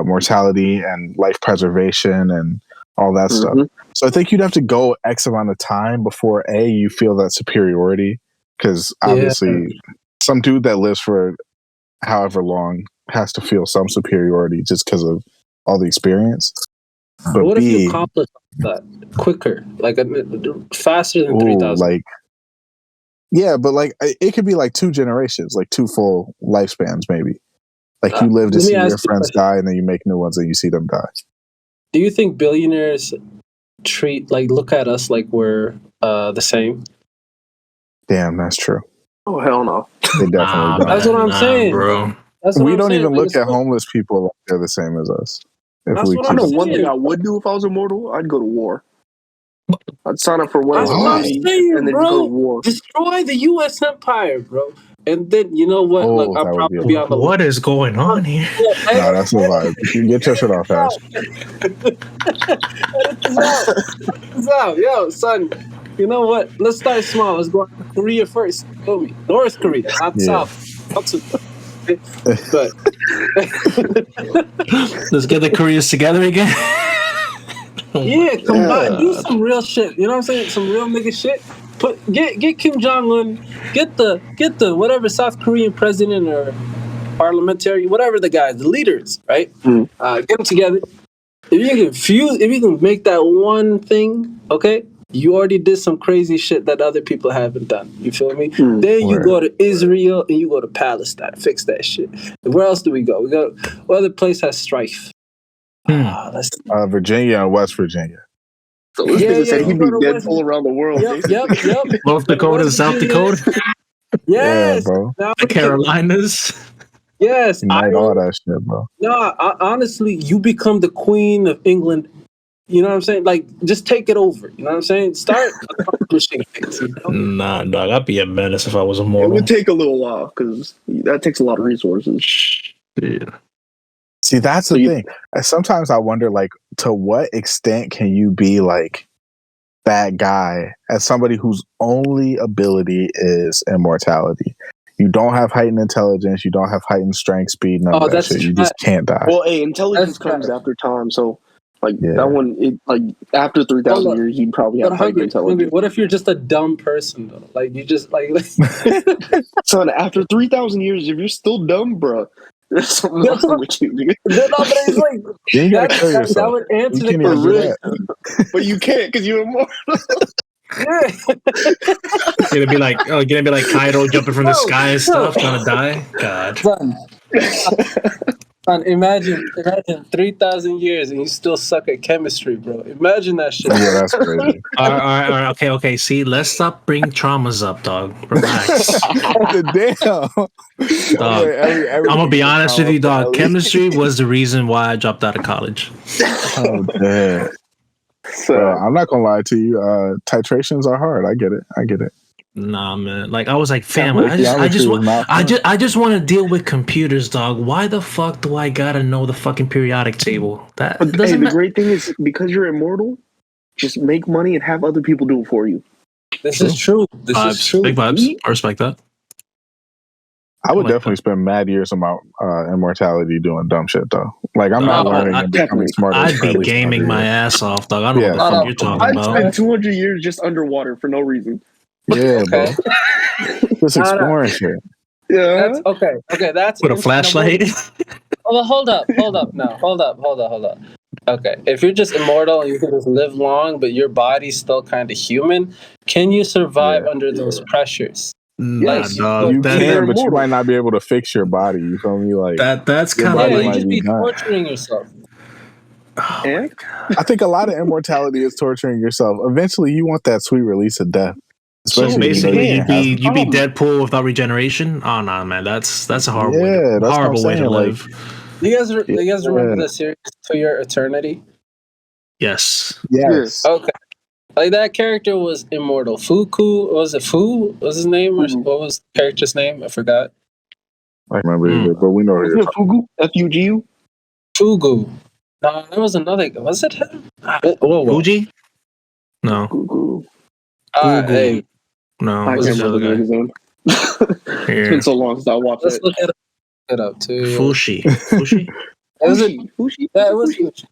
mortality and life preservation and all that stuff. So I think you'd have to go X amount of time before you feel that superiority. Because obviously, some dude that lives for however long has to feel some superiority just because of all the experience. But what if you accomplish that quicker, like faster than 3,000? Like, yeah, but like it could be like 2 generations, like 2 full lifespans, maybe. Like you live to see your friends die, and then you make new ones, and you see them die. Do you think billionaires look at us like we're the same? Damn, that's true. Oh hell no! They definitely don't. That's what I'm saying, bro. We don't even look at homeless people like they're the same as us. I know one thing I would do if I was immortal. I'd go to war. I'd sign up for one That's what I'm saying, and then bro. go to war. Destroy the U.S. empire, bro. And then you know what? Oh, Look, I'll that would be probably be on the What is going on here? Nah, that's a vibe. You can get your shit off, Haash. Edit this out. Yo, son. You know what? Let's start small. Let's go to Korea first. Feel me? North Korea, not Yeah. South. Not to, but Let's get the Koreas together again. yeah, combine. Do some real shit. You know what I'm saying? Some real nigga shit. Get Kim Jong Un. Get the whatever South Korean president or parliamentary, whatever the guys, the leaders, right? Get them together. If you can make that one thing, okay, you already did some crazy shit that other people haven't done. You feel me? Then you go to Israel and you go to Palestine, fix that shit. And where else do we go? We go. What other place has strife? Virginia and West Virginia. So this nigga said he'd be you go to Deadpool around the world. Yep. North Dakota, South Dakota, Yes, Yeah, bro. Now, the Carolinas. yes. Unite all that shit, bro. No, honestly, you become the Queen of England. You know what I'm saying? Like, just take it over. You know what I'm saying? Start accomplishing things. You know? Nah, dog. I'd be a menace if I was It immortal. would take a little while because that takes a lot of resources. Yeah. See, that's the So thing. Sometimes I wonder, like, to what extent can you be like that guy as somebody whose only ability is immortality? You don't have heightened intelligence. You don't have heightened strength, speed, none of that that's shit. You just can't die. Well, intelligence That's comes better. after time, so like Yeah. that one, after 3,000 Hold up. years, you'd probably But have heightened intelligence. what if you're just a dumb person though? Like you just like Son, after 3,000 years, if you're still dumb, bro, there's something wrong with you, nigga. no, but it's like Then you gotta kill that yourself. would answer You can't the even do question. that. But you can't because you're immortal. Yeah. Gonna be like, Kaido jumping from the sky and stuff, no. gonna die. God. Son, imagine 3,000 years and you still suck at chemistry, bro. Imagine that shit. Yeah, that's crazy. All right. Okay. See, let's stop bringing traumas up, dog. Relax. Damn. Dog. I'm gonna be honest with you, dog. Chemistry was the reason why I dropped out of college. Oh, damn. Bro, I'm not gonna lie to you. Titrations are hard. I get it. Nah, man. Like I was like, fam, Yeah, I just want want to deal with computers, dog. Why the fuck do I gotta know the fucking periodic table? That But doesn't the matter. great thing is, because you're immortal, just make money and have other people do it for you. This is true. This is true. Big vibes. I respect that. I would like definitely spend mad years of my immortality doing dumb shit though. Like I'm not learning and becoming smarter. I'd for at be least gaming 100 my years. ass off, dog. I don't know Yeah. what the fuck you're talking I'd about. spend 200 years just underwater for no reason. Yeah, bro. Okay. Just exploring shit. Yeah. That's okay. That's With a flashlight. Oh, well, hold up. No, hold up. Okay, if you're just immortal and you can just live long, but your body's still kind of human, can you survive under those pressures? Nah, Like, dog. You That, can, but you might not be able to fix your body. You feel me? Like that's Your kind Yeah, of body you like. might just be be done. torturing yourself. And I think a lot of immortality is torturing yourself. Eventually, you want that sweet release of death. So Especially basically, you know you you'd be Deadpool without regeneration. Oh no, man, that's a horrible, Yeah, that's what I'm horrible way to saying, like- live. You guys remember Yeah. the series To Your Eternity? Yes. Yes. Okay. Like that character was immortal. Fuku, was it Fu? Was his name? Or what was the character's name? I forgot. I remember it, but we know who Isn't you're it Fugu? F-U-G-U? Fugu. No, that was another. Was it him? Whoa. Fuji? No, Fugu. Fugu. Hey, no. I What's can't the remember other the guy? nigga's name. It's Here. been so long since I watched let's it. look it up too. Fushi. Fushi? Was it? Fushi? Yeah, it was Fushi.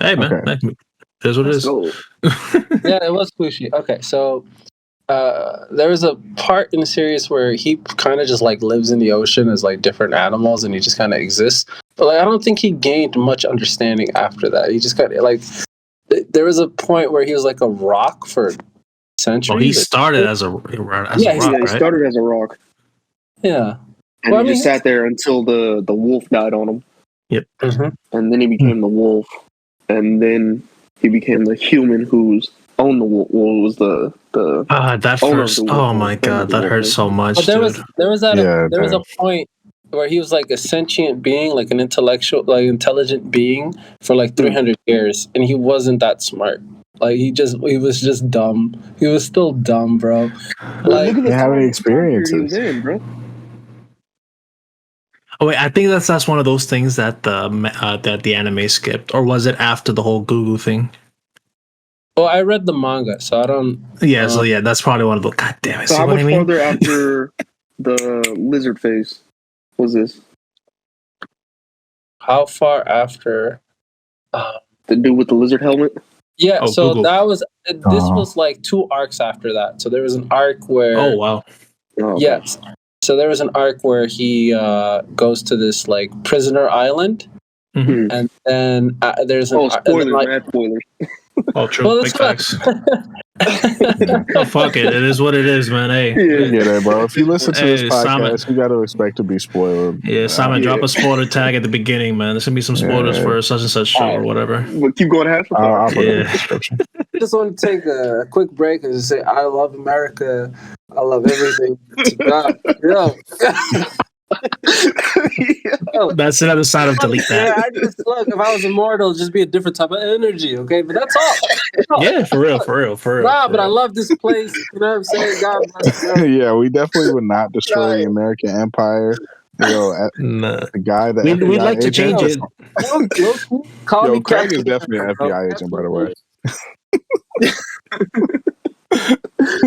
Hey man, Okay. here's what it Let's is. go. Yeah, it was Fushi. Okay, so there was a part in the series where he kind of just like lives in the ocean as like different animals, and he just kind of exists. But like, I don't think he gained much understanding after that. He just kind of like there was a point where he was like a rock for centuries. Well, he started as a rock, Yeah, Yeah, he right? started as a rock. Yeah. And Well, I he mean, just sat there until the wolf died on him. Mhm. And then he became the wolf. And then he became the human who's owned the wolf. Well, it was the That owner of first. the wolf. Oh my god, that hurts so much, But there was dude. there was that Yeah, there was a point where he was like a sentient being, like an intelligent being for like 300 years, and he wasn't that smart. Like he was just dumb. He was still dumb, bro. Like look at the How many time period experiences? he was in, bro. Oh wait, I think that's one of those things that the anime skipped, or was it after the whole Gugu thing? well, I read the manga, so I don't. Yeah, so yeah, that's probably one of the. God damn it! So See how what much I mean? farther after the lizard phase was this? How far after? The dude with the lizard helmet? Yeah, Oh, so Google. that was this was like 2 arcs after that. So there was an arc where Oh wow! Oh, okay. yes. So there was an arc where he goes to this like prisoner island, Mhm. and then there's an Oh, spoilers, and then, like, mad spoilers. Oh, true. well, Big that's facts. Oh, fuck it. It is what it is, man. Hey. You get it, bro. If you listen to this Hey, podcast, Simon. you got to expect to be spoiled. Yeah, Simon, drop a spoiler tag at the beginning, man. There's gonna be some spoilers Yeah. for such and such show or whatever. But keep going, Haash. I'll put it in the Yeah. description. I just want to take a quick break and just say I love America. I love everything. To God. Yo. That's another sign of delete Yeah, that. I just look. If I was immortal, it'd just be a different type of energy. Okay, but that's all. Yeah, for real. Nah, but I love this place. You know what I'm saying? God bless you. Yeah, we definitely would not destroy the American empire. Yo, Nah. the guy that We'd like to change it. Call me Craig is Captain definitely an America, bro. FBI agent, by the way.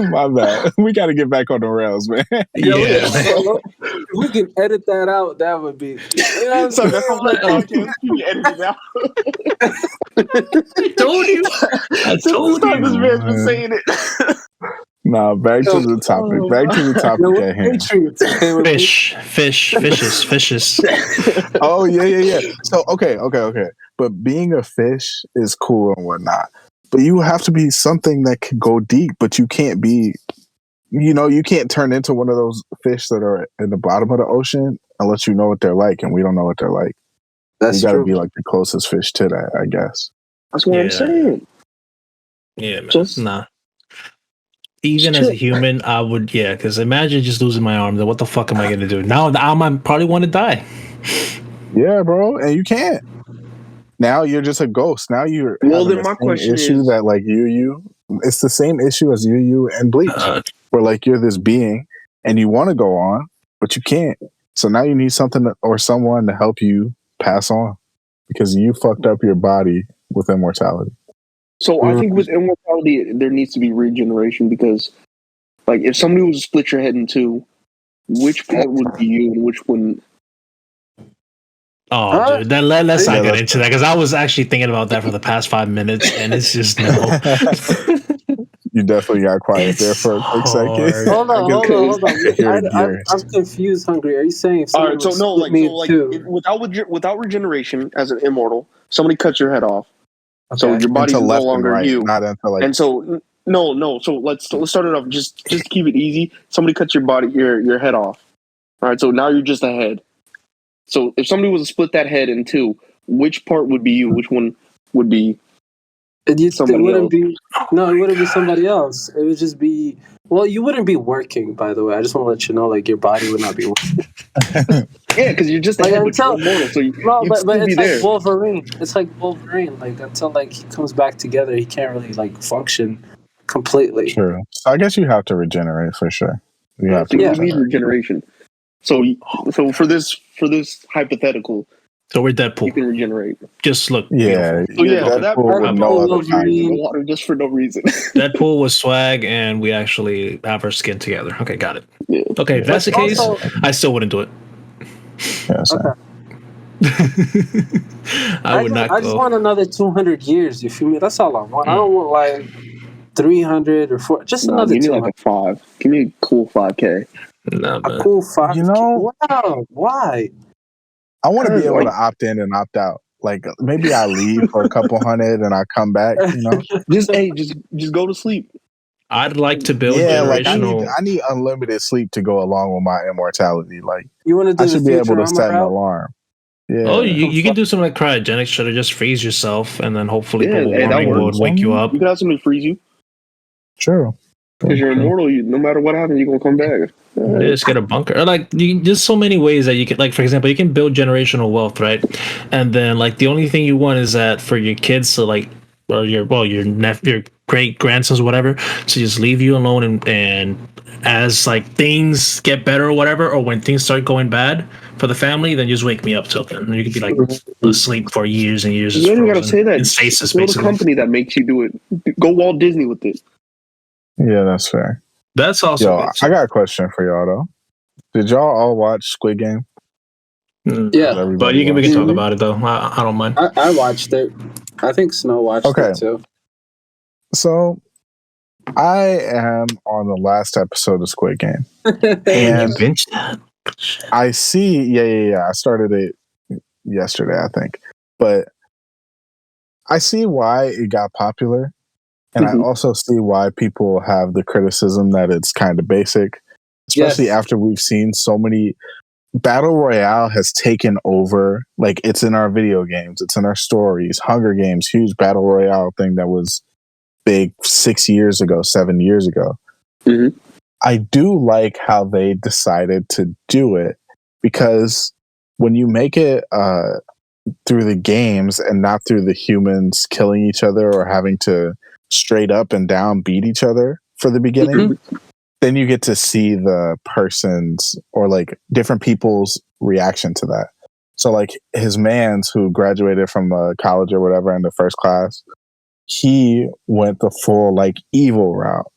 My bad. We got to get back on the rails, man. Yo, Yeah. if we can edit that out, that would be. You know what I'm So saying? that's all that podcast. You can edit it out. I told you. I told Start this you. man's been saying it. Nah, back to the topic. Back to the topic Yo, at hand. Patriots, okay, we're Fishes. Oh yeah. So okay. But being a fish is cool and whatnot. But you have to be something that can go deep. But you can't be, you can't turn into one of those fish that are in the bottom of the ocean unless you know what they're like, and we don't know what they're like. That's you got to true. be like the closest fish to that, I guess. That's what Yeah. I'm saying. Yeah, man. Just- Nah. Even as a human, I would, because imagine just losing my arm. Then what the fuck am I gonna do? Now I might probably want to die. Yeah, bro, and you can't. Now you're just a ghost. Now you're Well, having then the my same question issue is- that like you. It's the same issue as you and Bleach, where like you're this being and you want to go on, but you can't. So now you need something or someone to help you pass on because you fucked up your body with immortality. So I think with immortality, there needs to be regeneration because, like, if somebody was to split your head in two, which part would be you and which one? Oh, dude, then let's not Yeah, get that's into that because I was actually thinking about that for the past 5 minutes, and it's just no. You definitely got quiet It's there for a quick hard. second. Hold on. You're I'm confused, Hungry. Are you saying if All someone right, so was no, split like, so me like, too? without regeneration as an immortal, somebody cuts your head off, so Okay. your body's Into no left and longer right, you, not into like. and so no. So let's start it off. Just to keep it easy. Somebody cuts your head off. All right, so now you're just a head. So if somebody was to split that head in two, which part would be you? Which one would be? It Somebody wouldn't else. be. No, it wouldn't be somebody else. It would just be. Well, you wouldn't be working. By the way, I just want to let you know, like your body would not be working. Yeah, because you're just a Like, head, but you're until- immortal, so you'd No, but still be it's there. like Wolverine. It's like Wolverine. Like until like he comes back together, he can't really like function completely. True. So I guess you have to regenerate for sure. You have So to you regenerate. need regeneration. So for this hypothetical, So we're you Deadpool. can regenerate. Just look. Yeah, So yeah, Deadpool that with part- no other Wolverine. kind. in the water just for no reason. Deadpool was swag, and we actually have our skin together. Okay, got it. Yeah. Okay, if that's the case, Also- I still wouldn't do it. Yeah, so. Okay. I would not I just go. want another 200 years. You feel me? That's all I want. I don't want like 300 or 4. Just No, another give me 200. like a 5. Give me a cool 5K. Nah, A man. cool 5. You know- wow. Why? I want to be able Like- to opt in and opt out. Like maybe I leave for a couple hundred and I come back. You know? Just go to sleep. I'd like to build Yeah, like generational. I need unlimited sleep to go along with my immortality. Like You want to do I the should be able to Futurama set an route? alarm. Yeah. Oh, you can do something like cryogenics, should have just freeze yourself, and then hopefully Yeah, global hey, that warming would works. wake you up. You can have somebody freeze you True. because you're immortal. No matter what happens, you're gonna come back. You just get a bunker. Or like, there's so many ways that you can, like, for example, you can build generational wealth, right? And then, like, the only thing you want is that for your kids to, like, or your great grandsons, whatever, to just leave you alone, and as like things get better or whatever, or when things start going bad for the family, then just wake me up till then. And you could be like asleep for years and years. You don't gotta say that. In stasis, Build a basically. company that makes you do it. Go Walt Disney with it. Yeah, that's fair. That's also. Yo, I got a question for y'all though. Did y'all all watch Squid Game? Yeah, but we can talk about it though. I don't mind. I watched it. I think Snow watched it too. So I am on the last episode of Squid Game, and I see. Yeah. I started it yesterday, I think, but I see why it got popular, and I also see why people have the criticism that it's kind of basic, especially after we've seen so many. Battle Royale has taken over. Like, it's in our video games, it's in our stories. Hunger Games, huge Battle Royale thing that was big 7 years ago. I do like how they decided to do it, because when you make it through the games and not through the humans killing each other or having to straight up and down beat each other for the beginning, then you get to see the person's or like different people's reaction to that. So like his mans who graduated from college or whatever in the first class, he went the full like evil route.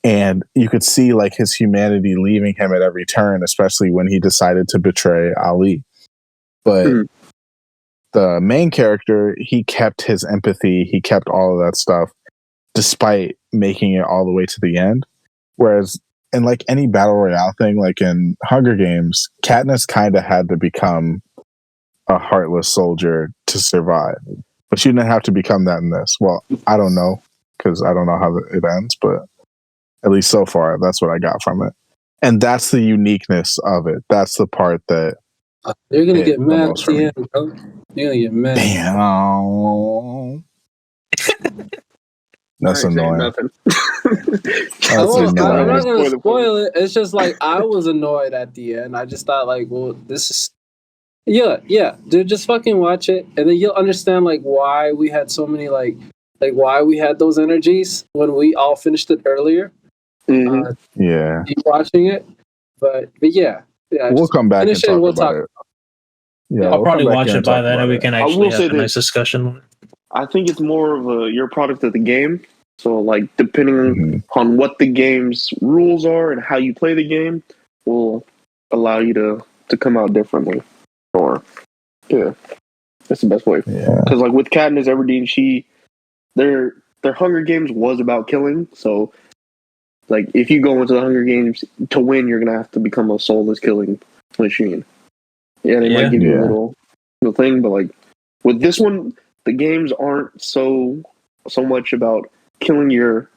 And you could see like his humanity leaving him at every turn, especially when he decided to betray Ali. But the main character, he kept his empathy, he kept all of that stuff, despite making it all the way to the end. Whereas in like any battle royale thing, like in Hunger Games, Katniss kind of had to become a heartless soldier to survive. But she didn't have to become that in this. Well, I don't know, because I don't know how it ends, but at least so far, that's what I got from it. And that's the uniqueness of it. That's the part that... You're going to get mad at the end, bro. You're going to get mad. Damn. That's annoying. I'm not going to spoil it. It's just like, I was annoyed at the end. I just thought like, well, this is... Yeah. Dude, just fucking watch it. And then you'll understand like why we had so many like why we had those energies when we all finished it earlier. Keep watching it. But yeah. We'll come back and talk about it. Yeah, I'll probably watch it by then and we can actually have a nice discussion. I think it's more of your product of the game. So, like, depending on what the game's rules are and how you play the game, will allow you to come out differently. Or, that's the best way. Because, like, with Katniss Everdeen, their Hunger Games was about killing. So, like, if you go into the Hunger Games to win, you're gonna have to become a soulless killing machine. Yeah, they might give you a little thing, but like with this one, the games aren't so much about killing your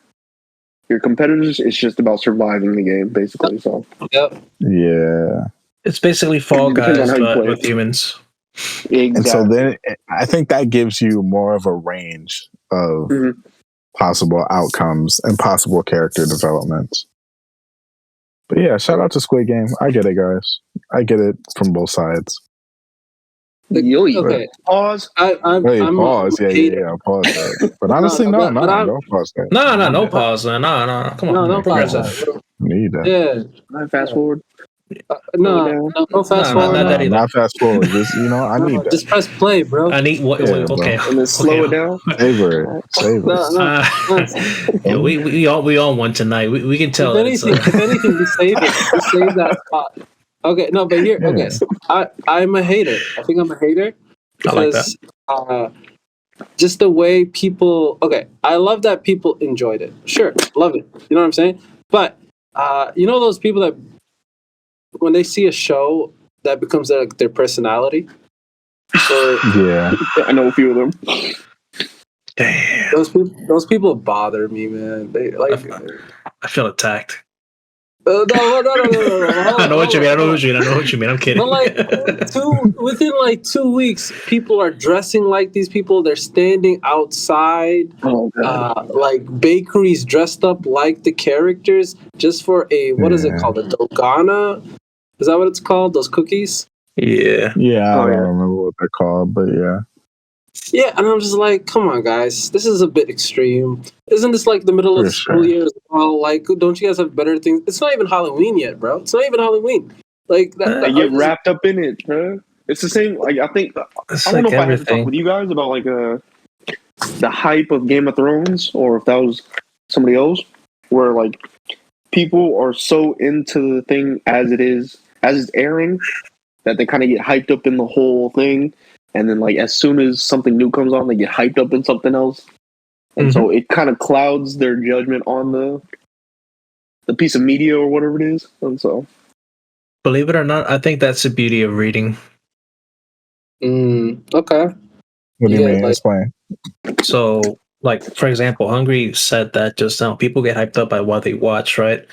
competitors. It's just about surviving the game, basically. So it's basically Fall Guys but with humans. Exactly. And so then I think that gives you more of a range of possible outcomes and possible character developments. But yeah, shout out to Squid Game. I get it, guys. I get it from both sides. Okay, pause. Pause. Yeah, pause that. But honestly, no pause that. No pause. No, come on. No pause that. Need that. Yeah. Fast forward. No fast forward. Not fast forward. Just, I need that. Just press play, bro. I need what? Okay. And then slow it down. Savor it. Yeah, we all want tonight. We can tell. If anything, we save it. We save that spot. Okay, no, but here, okay. So I'm a hater. I think I'm a hater because just the way people. Okay, I love that people enjoyed it. Sure, love it. You know what I'm saying? But those people that when they see a show that becomes their personality. I know a few of them. Damn, those people bother me, man. They like. I feel attacked. No. I know what you mean. I'm kidding. But within 2 weeks, people are dressing like these people. They're standing outside, like bakeries dressed up like the characters, just for what is it called? A Dogana? Is that what it's called? Those cookies? Yeah. I don't remember what they're called, but yeah. Yeah, and I'm just like, come on, guys, this is a bit extreme. Isn't this like the middle of For the school sure. year as well? Like, don't you guys have better things? It's not even Halloween yet, bro. It's not even Halloween. Like that. They get wrapped up in it, bro. It's the same. Like I think It's I don't know like if I had to talk everything. with you guys about like the hype of Game of Thrones, or if that was somebody else, where like people are so into the thing as it is, as it's airing, that they kind of get hyped up in the whole thing, and then like as soon as something new comes on, they get hyped up in something else, and so it kind of clouds their judgment on the piece of media or whatever it is, and so. Believe it or not, I think that's the beauty of reading. Okay. What do you Yeah, mean? like- Explain. So, like for example, Hungry said that just now. People get hyped up by what they watch, right?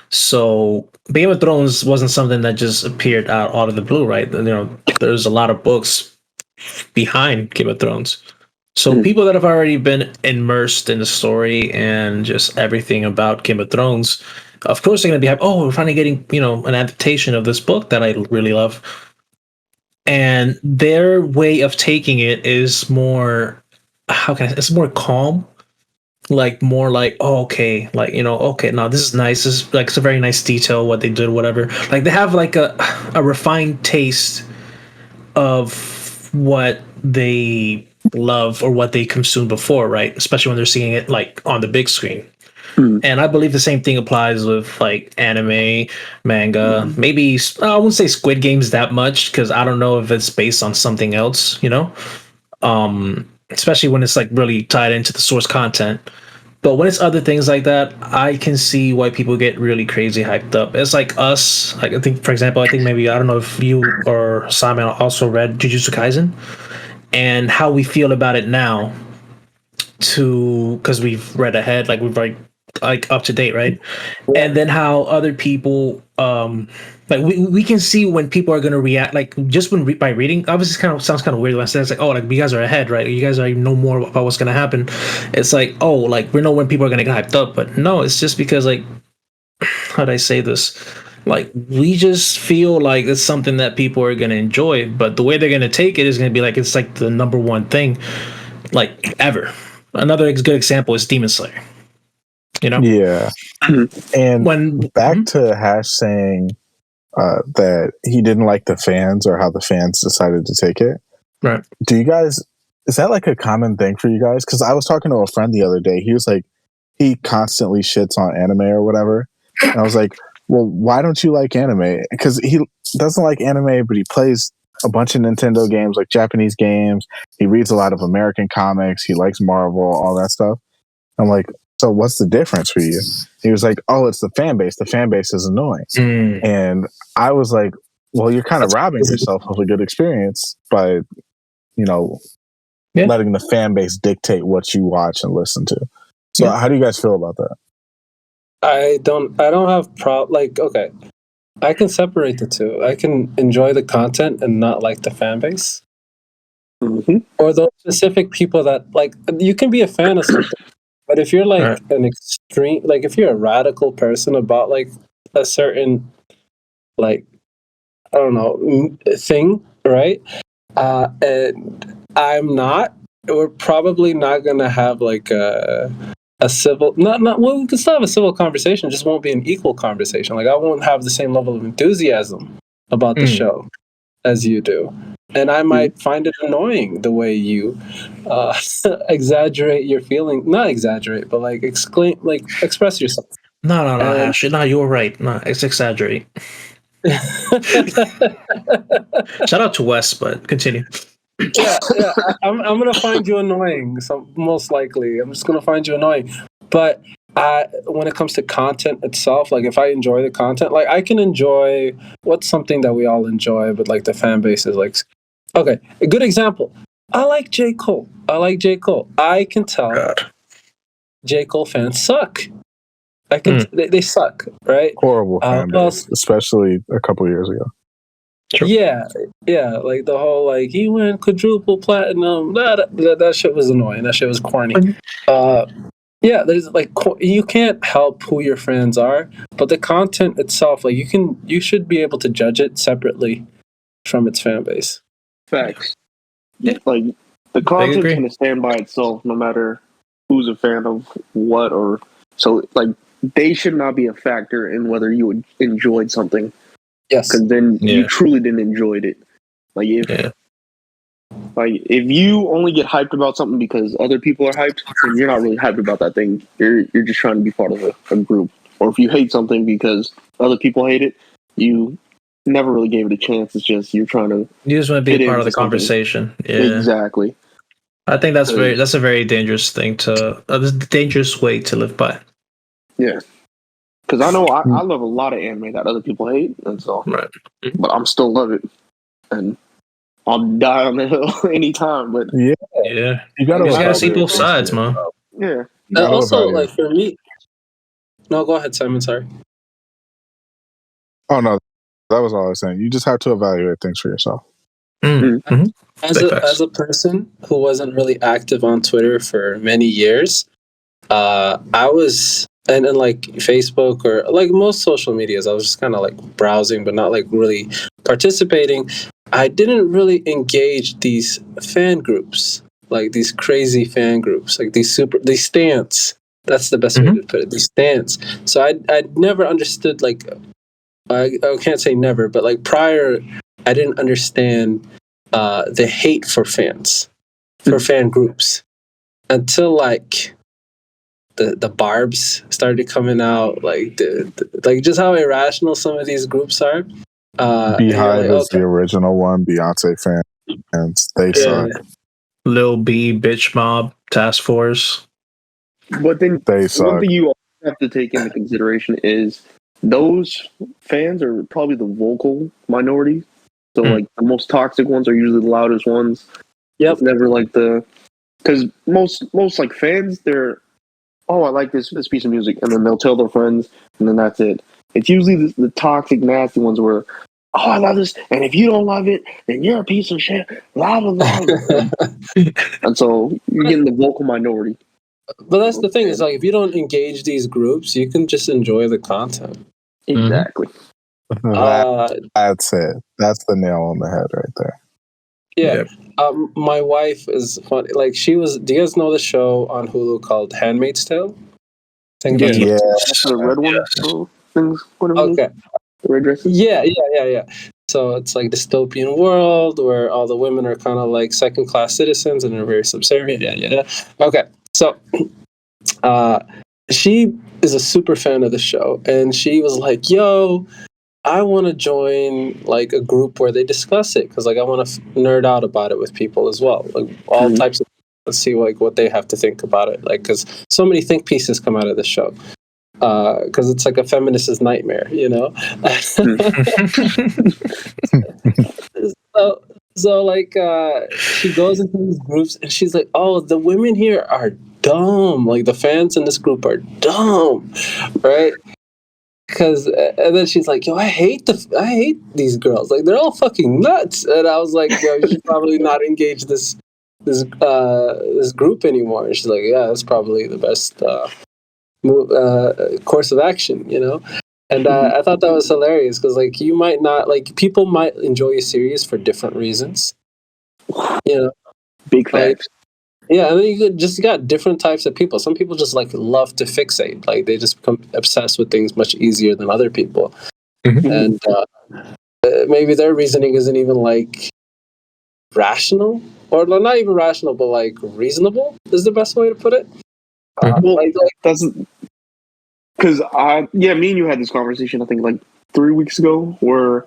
So, Game of Thrones wasn't something that just appeared out of the blue, right? You know, there's a lot of books behind Game of Thrones. So, people that have already been immersed in the story and just everything about Game of Thrones, of course, they're going to be hyped. Oh, we're finally getting, you know, an adaptation of this book that I really love. And their way of taking it is more, how can I, it's more calm, like more like, oh, okay, like, you know, okay, now this is nice, this is like, it's a very nice detail what they did, whatever. Like they have like a refined taste of what they love or what they consumed before, right? Especially when they're seeing it like on the big screen. And I believe the same thing applies with like anime, manga, maybe I wouldn't say Squid Games that much because I don't know if it's based on something else, you know, especially when it's like really tied into the source content. But when it's other things like that, I can see why people get really crazy hyped up. It's like us. Like I think, for example, I think maybe I don't know if you or Simon also read Jujutsu Kaisen and how we feel about it now. Because we've read ahead, like we've like up to date, right? And then how other people like we can see when people are going to react, like just when by reading. Obviously it kind of sounds kind of weird when I say it's like, oh, like you guys are ahead, right? You guys already know more about what's going to happen. It's like, oh, like we know when people are going to get hyped up, but no, it's just because like, how'd I say this, like we just feel like it's something that people are going to enjoy, but the way they're going to take it is going to be like it's like the number one thing like ever. Another good example is Demon Slayer. You know, Yeah. And when back to Hash saying that he didn't like the fans or how the fans decided to take it. right. Do you guys, is that like a common thing for you guys? Because I was talking to a friend the other day. He was like, he constantly shits on anime or whatever. And I was like, well, why don't you like anime? Because he doesn't like anime, but he plays a bunch of Nintendo games, like Japanese games. He reads a lot of American comics. He likes Marvel, all that stuff. I'm like, so what's the difference for you? He was like, oh, it's the fan base. The fan base is annoying. And I was like, well, you're kind of robbing yourself of a good experience by, you know, letting the fan base dictate what you watch and listen to. So how do you guys feel about that? I don't have like, okay, I can separate the two. I can enjoy the content and not like the fan base. Or those specific people that like, you can be a fan of something, but if you're like an extreme, like if you're a radical person about like a certain, like, I don't know, thing, right? And I'm not, we're probably not going to have like a civil, well, we can still have a civil conversation, just won't be an equal conversation. Like I won't have the same level of enthusiasm about the show as you do. And I might find it annoying the way you exaggerate your feeling. Not exaggerate, but like express yourself. No, Haash. No, you were right. No, it's exaggerate. Shout out to Wes, but continue. yeah. I'm gonna find you annoying. So most likely, I'm just gonna find you annoying. But when it comes to content itself, like if I enjoy the content, like I can enjoy what's something that we all enjoy, but like the fan base is like, okay, a good example. I like J. Cole. I can tell J. Cole fans suck. I can. They suck, right? Horrible fan base, especially a couple of years ago. True. Yeah, like the whole like he went quadruple platinum. That shit was annoying. That shit was corny. Yeah, there's like you can't help who your fans are, but the content itself, like you should be able to judge it separately from its fan base. Facts. Yeah. Like The content's agree. going to stand by itself, no matter who's a fan of what, or so. Like, they should not be a factor in whether you enjoyed something, Yes. because then Yeah. you truly didn't enjoy it. Like if you only get hyped about something because other people are hyped, then you're not really hyped about that thing. You're just trying to be part of a group. Or if you hate something because other people hate it, you never really gave it a chance. It's just you're trying to You just want to be fit a part of the into something. conversation. Yeah, Exactly. I think that's a very dangerous thing dangerous way to live by. Yeah. Because I know I love a lot of anime that other people hate, and so, Right. but I'm still love it, and I'll die on the hill anytime. But Yeah, You gotta just gotta see evaluate both things sides, for man. yourself. yeah, You And gotta also, evaluate. like for me, no, go ahead, Simon. Sorry. Oh no, that was all I was saying. You just have to evaluate things for yourself. Mm-hmm. As a person who wasn't really active on Twitter for many years, I was and like Facebook or like most social medias, I was just kind of like browsing, but not like really participating. I didn't really engage these fan groups, like these crazy fan groups, like these stans. That's the best way to put it. These stans. So I never understood like I can't say never, but like prior, I didn't understand the hate for fans, for fan groups, until like the barbs started coming out, like like just how irrational some of these groups are. Beehive like, is the original one. Beyonce fans, they suck. Lil B, Bitch Mob, Task Force. but then They one suck. thing you also have to take into consideration is those fans are probably the vocal minority. So like the most toxic ones are usually the loudest ones. Yep. It's never like because most like fans, they're, oh, I like this piece of music, and then they'll tell their friends, and then that's it. It's usually the toxic, nasty ones where, oh, I love this, and if you don't love it, then you're a piece of shit. Blah blah blah. And so you're getting the vocal minority. But that's the thing, is like if you don't engage these groups, you can just enjoy the content. Exactly. That's it. That's the nail on the head right there. Yeah. My wife is funny. Like she was. Do you guys know the show on Hulu called 'Handmaid's Tale"? I think that's That's the red one. Things. Whatever. Okay. The red dresses. Yeah. So it's like dystopian world where all the women are kind of like second-class citizens and are very subservient. Yeah. Okay. So, she is a super fan of the show, and she was like, "Yo, I want to join like a group where they discuss it because like I want to nerd out about it with people as well, like all types of. Let's see like what they have to think about it, like because so many think pieces come out of the show." Because it's like a feminist's nightmare, you know. so like she goes into these groups and she's like, "Oh, the women here are dumb. Like the fans in this group are dumb, right?" Because and then she's like, "Yo, I hate these girls. Like they're all fucking nuts." And I was like, "Yo, you should probably not engage this group anymore." And she's like, "Yeah, that's probably the best." Course of action, you know. And I thought that was hilarious because like you might not like people might enjoy a series for different reasons, you know. Big facts. Yeah, and then you got different types of people. Some people just like love to fixate, like they just become obsessed with things much easier than other people. And maybe their reasoning isn't even like rational, or not even rational, but like reasonable is the best way to put it. Well, that's because me and you had this conversation, I think like 3 weeks ago, where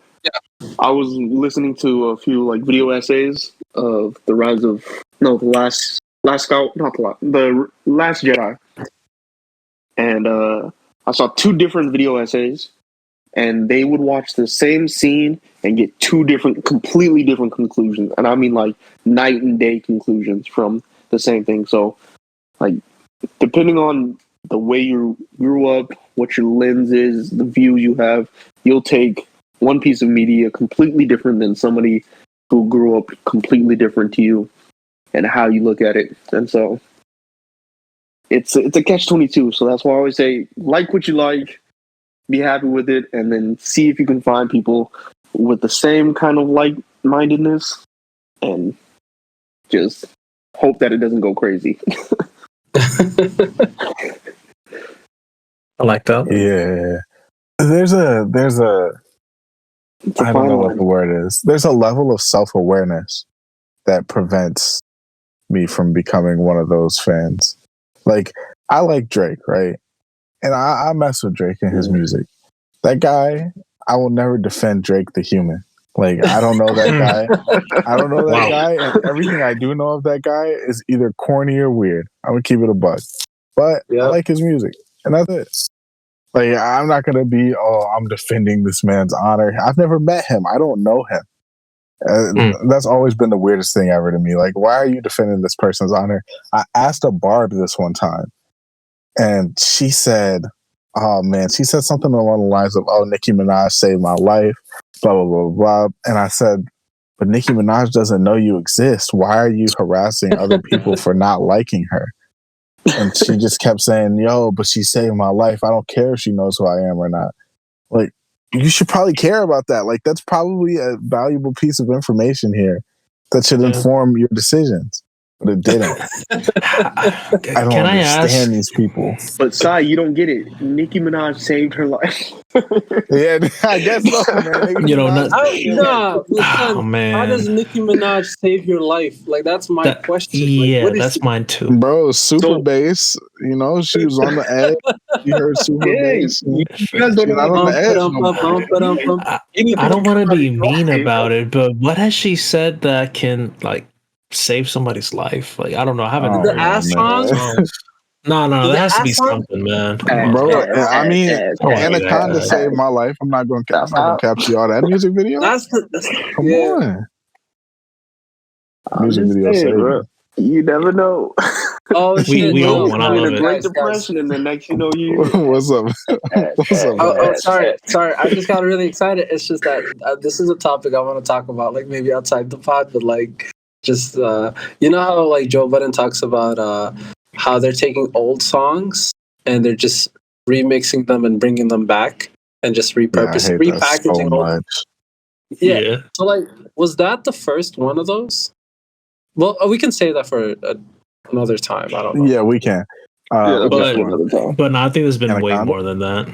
I was listening to a few like video essays of the rise of the last scout, not the last Jedi, and I saw two different video essays, and they would watch the same scene and get completely different conclusions, and I mean like night and day conclusions from the same thing. So, like, depending on the way you grew up, what your lens is, the view you have, you'll take one piece of media completely different than somebody who grew up completely different to you and how you look at it. And so it's a catch-22. So that's why I always say, like what you like, be happy with it, and then see if you can find people with the same kind of like-mindedness and just hope that it doesn't go crazy. I like that. Yeah. There's a It's a I don't know fine what line. the word is. There's a level of self-awareness that prevents me from becoming one of those fans. Like, I like Drake, right? And I mess with Drake and his music. That guy, I will never defend Drake the human. Like, I don't know that guy. I don't know that Wow. guy. And everything I do know of that guy is either corny or weird. I'm going to keep it a buck. But I like his music. And that's it. Like, I'm not going to be, I'm defending this man's honor. I've never met him. I don't know him. That's always been the weirdest thing ever to me. Like, why are you defending this person's honor? I asked a Barb this one time, and she said, she said something along the lines of, Nicki Minaj saved my life, blah, blah, blah, blah. And I said, but Nicki Minaj doesn't know you exist. Why are you harassing other people for not liking her? And she just kept saying, but she saved my life. I don't care if she knows who I am or not. Like, you should probably care about that. Like, that's probably a valuable piece of information here that should inform your decisions. But it didn't. I don't understand these people. But Sai, you don't get it. Nicki Minaj saved her life. Yeah, I guess so, man. You know, oh man. How does Nicki Minaj save your life? Like, that's my question. Yeah, like, that's mine too. Bro, super bass. You know, she was on the edge. You heard super bass. You guys don't not on the edge no I don't want to be mean about it, but what has she said that can, like, save somebody's life? Like, I don't know. I haven't. The ass song? No, there has to be something, man. Bro, I mean, Anaconda saved my life. I'm not going to capture all that music video. Come on. Music video saved me. You never know. Oh, we all want in a to Great Depression, and the next you know you. What's up? What's up? Sorry. I just got really excited. It's just that this is a topic I want to talk about, like maybe outside the pod, but like just you know how like Joe Budden talks about how they're taking old songs and they're just remixing them and bringing them back and just repackaging so much. Yeah. So like, was that the first one of those? Well, we can say that for another time. I don't know. Yeah, we can. But no, I think there's been way more than that.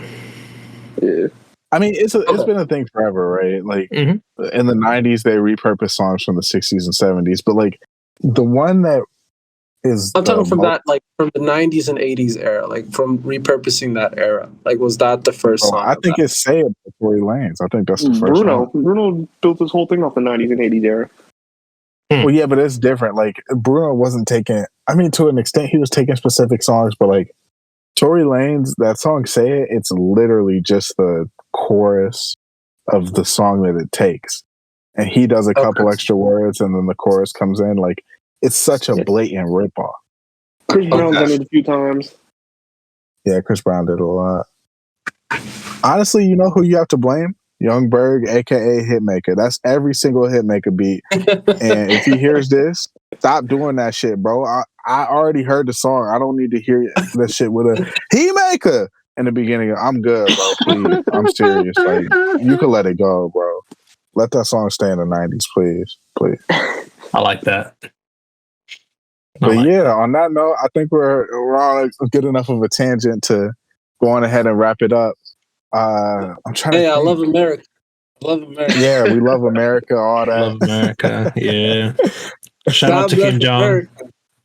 Yeah. I mean, it's been a thing forever, right? Like in the 90s, they repurposed songs from the 60s and 70s, but like the one that is I'm talking from that, like from the 90s and 80s era, like from repurposing that era. Like, was that the first song? I think it's Say It by Tory Lanez. I think that's the first one. Bruno built this whole thing off the 90s and 80s era. Well, yeah, but it's different. Like, Bruno wasn't taking, I mean, to an extent, he was taking specific songs, but like, Tory Lanez, that song Say It, it's literally just the chorus of the song that it takes. And he does a couple extra words, and then the chorus comes in. Like, it's such a blatant ripoff. Chris Brown's done it a few times. Yeah, Chris Brown did a lot. Honestly, you know who you have to blame? Young Berg, aka Hitmaker. That's every single Hitmaker beat. And if he hears this, stop doing that shit, bro. I already heard the song. I don't need to hear that shit with a Hitmaker in the beginning. I'm good, bro. Please. I'm serious. Like, you can let it go, bro. Let that song stay in the 90s, please. Please. I like that. But on that note, I think we're on a good enough of a tangent to go on ahead and wrap it up. I'm trying to think. I love America. Yeah, we love America, all that. Love America, yeah. Shout out to Kim Jong.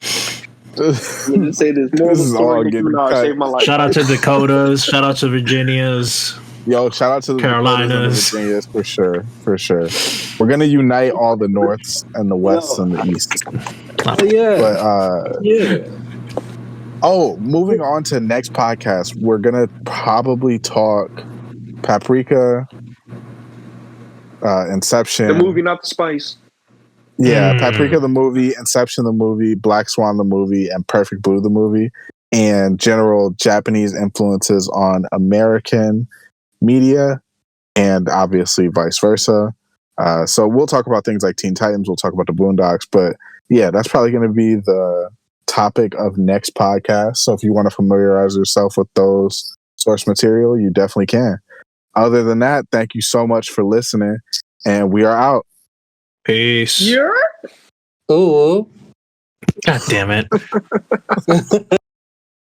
Say this is all getting cut. Shout out to Dakotas. Shout out to Virginias. Yo, shout out to the Carolinas. Virginias for sure. We're gonna unite all the Norths and the Wests and the East. Moving on to next podcast, we're gonna probably talk Paprika, Inception, the movie, not the spice. Yeah, Paprika the movie, Inception the movie, Black Swan the movie, and Perfect Blue the movie, and general Japanese influences on American media, and obviously vice versa. So we'll talk about things like Teen Titans, we'll talk about the Boondocks, but yeah, that's probably going to be the topic of next podcast. So if you want to familiarize yourself with those source material, you definitely can. Other than that, thank you so much for listening, and we are out. Peace. Yeah. Ooh. God damn it.